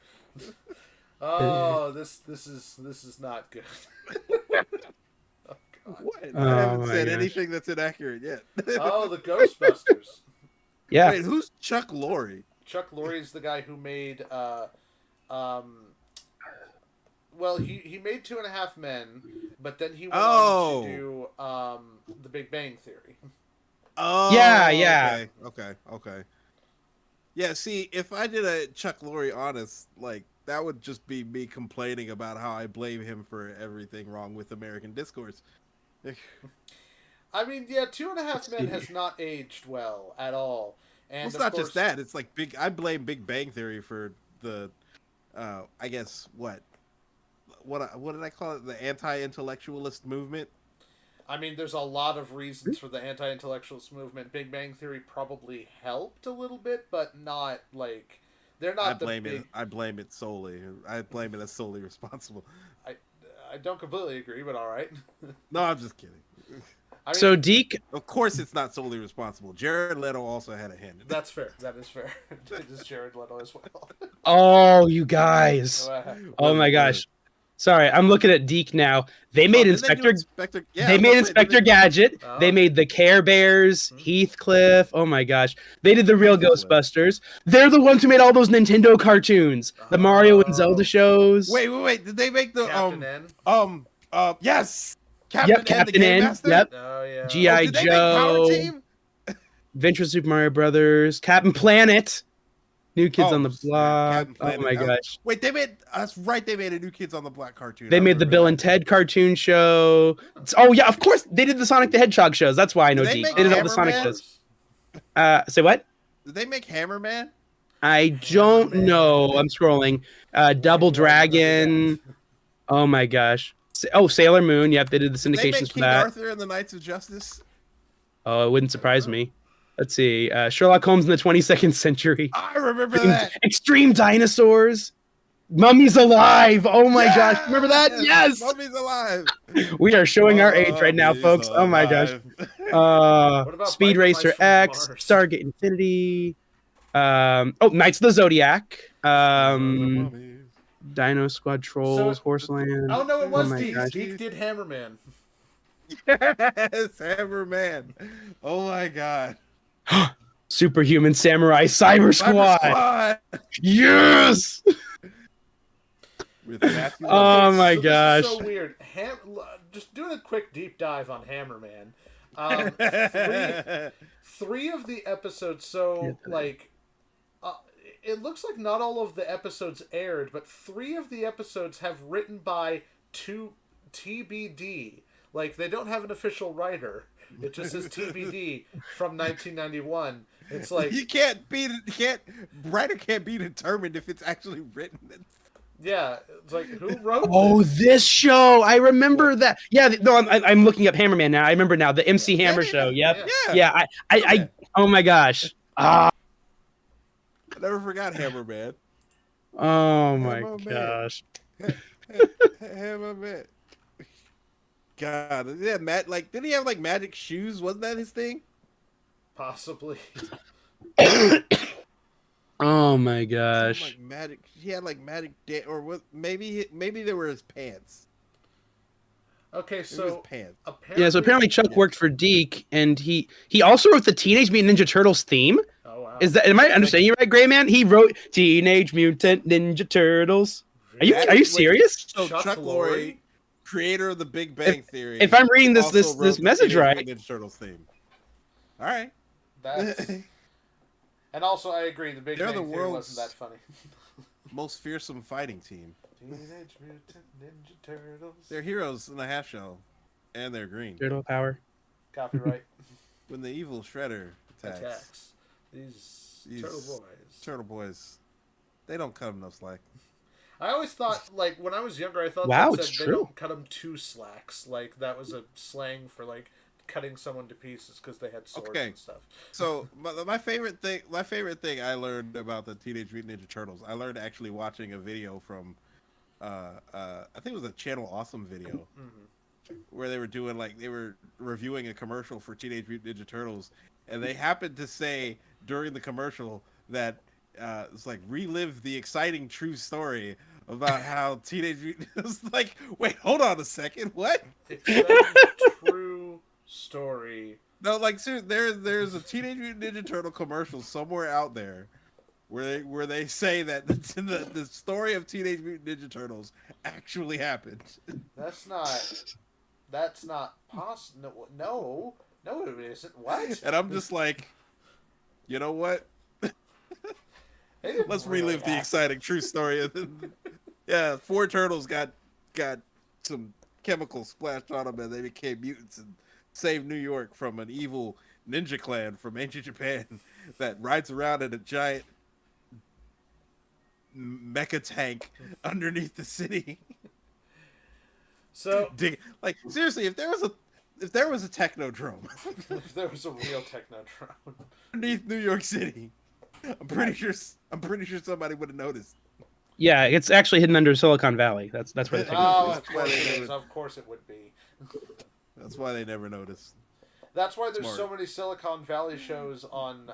Oh, this is not good. Oh God. What? I haven't said anything that's inaccurate yet. Oh, the Ghostbusters. Yeah. Wait, who's Chuck Lorre? Chuck Lorre's the guy who made well, he made 2.5 Men, but then he went on to do The Big Bang Theory. Oh, yeah. Okay. Yeah, see, if I did a Chuck Lorre honest, like that would just be me complaining about how I blame him for everything wrong with American discourse. I mean, yeah, 2.5 Men has not aged well at all. And it's not just that; it's like I blame Big Bang Theory for the, I guess what did I call it? The anti-intellectualist movement. I mean, there's a lot of reasons for the anti-intellectualist movement. Big Bang Theory probably helped a little bit, but not like they're not. I blame it solely. I blame it as solely responsible. I don't completely agree, but all right. No, I'm just kidding. I mean, so Deke, of course, it's not solely responsible. Jared Leto also had a hand in it. That's fair. That is fair. It is Jared Leto as well. Oh, you guys! Oh my gosh. Sorry, I'm looking at Deke now. They made Inspector Gadget. Oh. They made the Care Bears, Heathcliff. Oh my gosh. They did the real Ghostbusters. They're the ones who made all those Nintendo cartoons. The Mario and Zelda shows. Wait. Did they make the Captain N? Yes. Captain N. Master? Yep. Oh yeah. G.I. Joe. Adventure Super Mario Brothers. Captain Planet. New Kids on the Block. Oh my gosh. Wait, that's right. They made a New Kids on the Block cartoon. They made the Bill and Ted cartoon show. Oh yeah, of course they did the Sonic the Hedgehog shows. That's why I know Deke. They did all the Sonic shows. Say what? Did they make Hammerman? I don't know. I'm scrolling. Double Dragon. Oh my gosh. Oh, Sailor Moon. Yep, they did the syndications for that. King Arthur and the Knights of Justice. Oh, it wouldn't surprise me. Let's see. Sherlock Holmes in the 22nd century. I remember that. Extreme Dinosaurs. Mummy's alive. Oh my gosh. Remember that? Yes. Mummy's alive. We are showing our age right now, folks. Oh my gosh. What about Speed Biker Mice Racer from X, Mars? Stargate Infinity. Knights of the Zodiac. Dino Squad Trolls, Horseland. Oh no, it was my Deke. gosh. Deke did Hammerman. Yes, Hammerman. Oh my god. Superhuman Samurai Cyber Squad. Yes. With Matthew Oh my so gosh. This is so weird. Just doing a quick deep dive on Hammerman. Three of the episodes. So like, it looks like not all of the episodes aired, but 3 of the episodes have written by 2 TBD. Like they don't have an official writer. It just says TBD from 1991. It's like writer can't be determined if it's actually written. Yeah, it's like who wrote? Oh, this show! I remember that. Yeah, no, I'm looking up Hammerman now. I remember now the MC Hammer show. Yep. Yeah. I oh my gosh. I never forgot Hammerman. Oh my gosh. Hammerman. God, yeah, Matt. Like, did he have like magic shoes? Wasn't that his thing? Possibly. Oh my gosh. Like magic. He had like magic, or what? Maybe they were his pants. Okay, so pants. Apparently Chuck worked for Deke, and he also wrote the Teenage Mutant Ninja Turtles theme. Oh wow! Am I understanding you right, Gray Man? He wrote Teenage Mutant Ninja Turtles. Are you serious? So Chuck Lorre, creator of the Big Bang Theory. If I'm reading this message right, Ninja Turtles theme. All right. And also, I agree. The Big Bang Theory wasn't that funny. Most fearsome fighting team. Teenage Mutant Ninja Turtles. They're heroes in the half shell, and they're green. Turtle power. Copyright. When the evil Shredder attacks. These turtle boys, they don't cut them no slack. I always thought, like, when I was younger, I thought that said they don't cut them 2 slacks. Like, that was a slang for, like, cutting someone to pieces because they had swords and stuff. So my favorite thing I learned about the Teenage Mutant Ninja Turtles, I learned actually watching a video from, I think it was a Channel Awesome video, where they were reviewing a commercial for Teenage Mutant Ninja Turtles, and they happened to say during the commercial that it's like relive the exciting true story about how Teenage Mutant was like, wait, hold on a second, what? Exciting true story. No, like seriously, there's a Teenage Mutant Ninja Turtle commercial somewhere out there where they say that the story of Teenage Mutant Ninja Turtles actually happened. That's not possible. No, it isn't. What? And I'm just like, you know what? Let's relive the exciting true story. Yeah, 4 turtles got some chemicals splashed on them, and they became mutants and saved New York from an evil ninja clan from ancient Japan that rides around in a giant mecha tank underneath the city. So, like, seriously, if there was a technodrome, if there was a real technodrome underneath New York City, I'm pretty sure somebody would have noticed. Yeah, it's actually hidden under Silicon Valley. That's where the technology is. Of course it would be. That's why they never noticed. That's why there's so many Silicon Valley shows on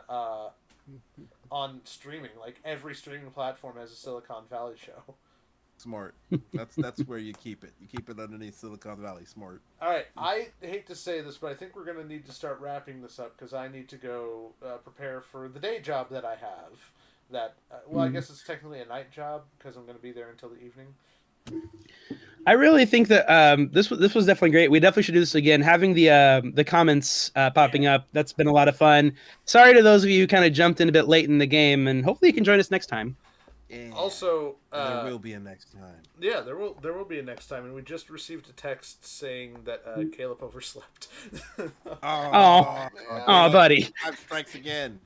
streaming. Like every streaming platform has a Silicon Valley show. Smart. That's where you keep it. You keep it underneath Silicon Valley. Smart. All right. I hate to say this, but I think we're going to need to start wrapping this up because I need to go prepare for the day job that I have. That I guess it's technically a night job because I'm going to be there until the evening. I really think that this was definitely great. We definitely should do this again. Having the comments popping up, that's been a lot of fun. Sorry to those of you who kind of jumped in a bit late in the game, and hopefully you can join us next time. Yeah. Also, there will be a next time. Yeah, there will be a next time, and we just received a text saying that Caleb overslept. Oh, buddy! 5 strikes again.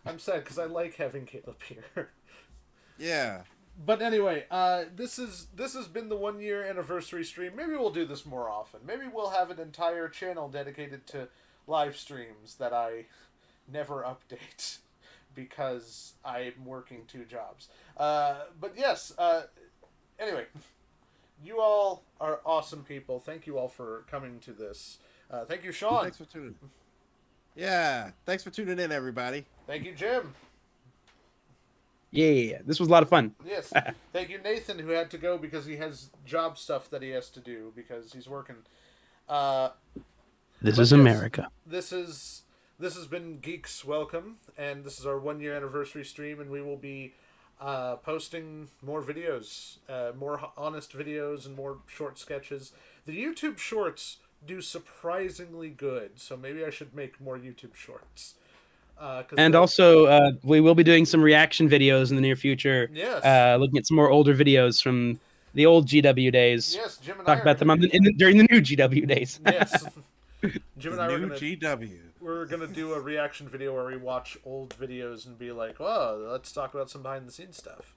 I'm sad because I like having Caleb here. Yeah. But anyway, this has been the 1-year anniversary stream. Maybe we'll do this more often. Maybe we'll have an entire channel dedicated to live streams that I never update. because I'm working 2 jobs. But yes, anyway, you all are awesome people. Thank you all for coming to this. Thank you, Sean. Thanks for tuning. Yeah, thanks for tuning in, everybody. Thank you, Jim. Yeah, this was a lot of fun. Yes. Thank you, Nathan, who had to go because he has job stuff that he has to do because he's working. This But is yes, America. This has been Geeks Welcome, and this is our 1-year anniversary stream, and we will be posting more videos, more honest videos, and more short sketches. The YouTube shorts do surprisingly good, so maybe I should make more YouTube shorts. And also, we will be doing some reaction videos in the near future. Yes. Looking at some more older videos from the old GW days. Yes, Jim and I Talk are about them gonna during the new GW days. Yes. Jim and I The were new gonna GW. we're gonna do a reaction video where we watch old videos and be like, "Oh, let's talk about some behind the scenes stuff."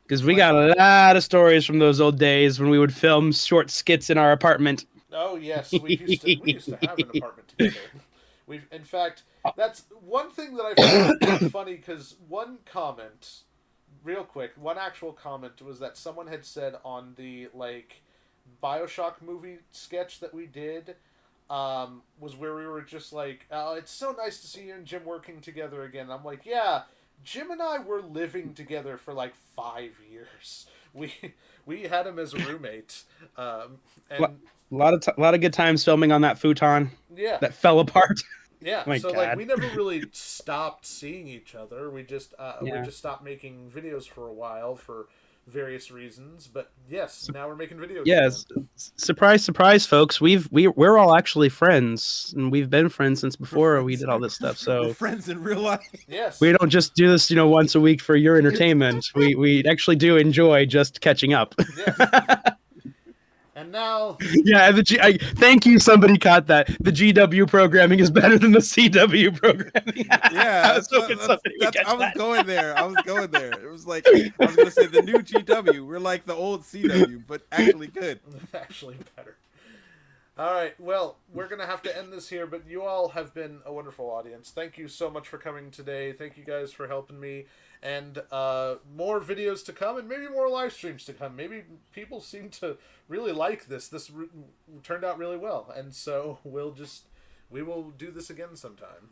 Because we got a lot of stories from those old days when we would film short skits in our apartment. Oh yes, we used to have an apartment together. In fact, that's one thing that I found funny because one comment, real quick, one actual comment was that someone had said on the BioShock movie sketch that we did, was where we were just like, "Oh, it's so nice to see you and Jim working together again." And I'm like, yeah, Jim and I were living together for 5 years. We had him as a roommate, and A lot of good times filming on that futon yeah, that fell apart. yeah. My So God. we never really stopped seeing each other. We just Yeah. stopped making videos for a while for various reasons. But yes, now we're making videos. Yes, again. surprise, surprise, folks. We're all actually friends, and we've been friends since before we did all this stuff. We're So friends in real life. Yes. we don't just do this, once a week for your entertainment. We actually do enjoy just catching up. Yes. And now, Yeah, thank you. Somebody caught that. The GW programming is better than the CW programming. Yeah, I was hoping somebody would catch I was that. going there. I was going there. It was like I was gonna say the new GW. We're like the old CW, but actually good. actually better. All right, well, we're going to have to end this here, but you all have been a wonderful audience. Thank you so much for coming today. Thank you guys for helping me. And more videos to come, and maybe more live streams to come. Maybe people seem to really like this. This turned out really well, and so we will do this again sometime.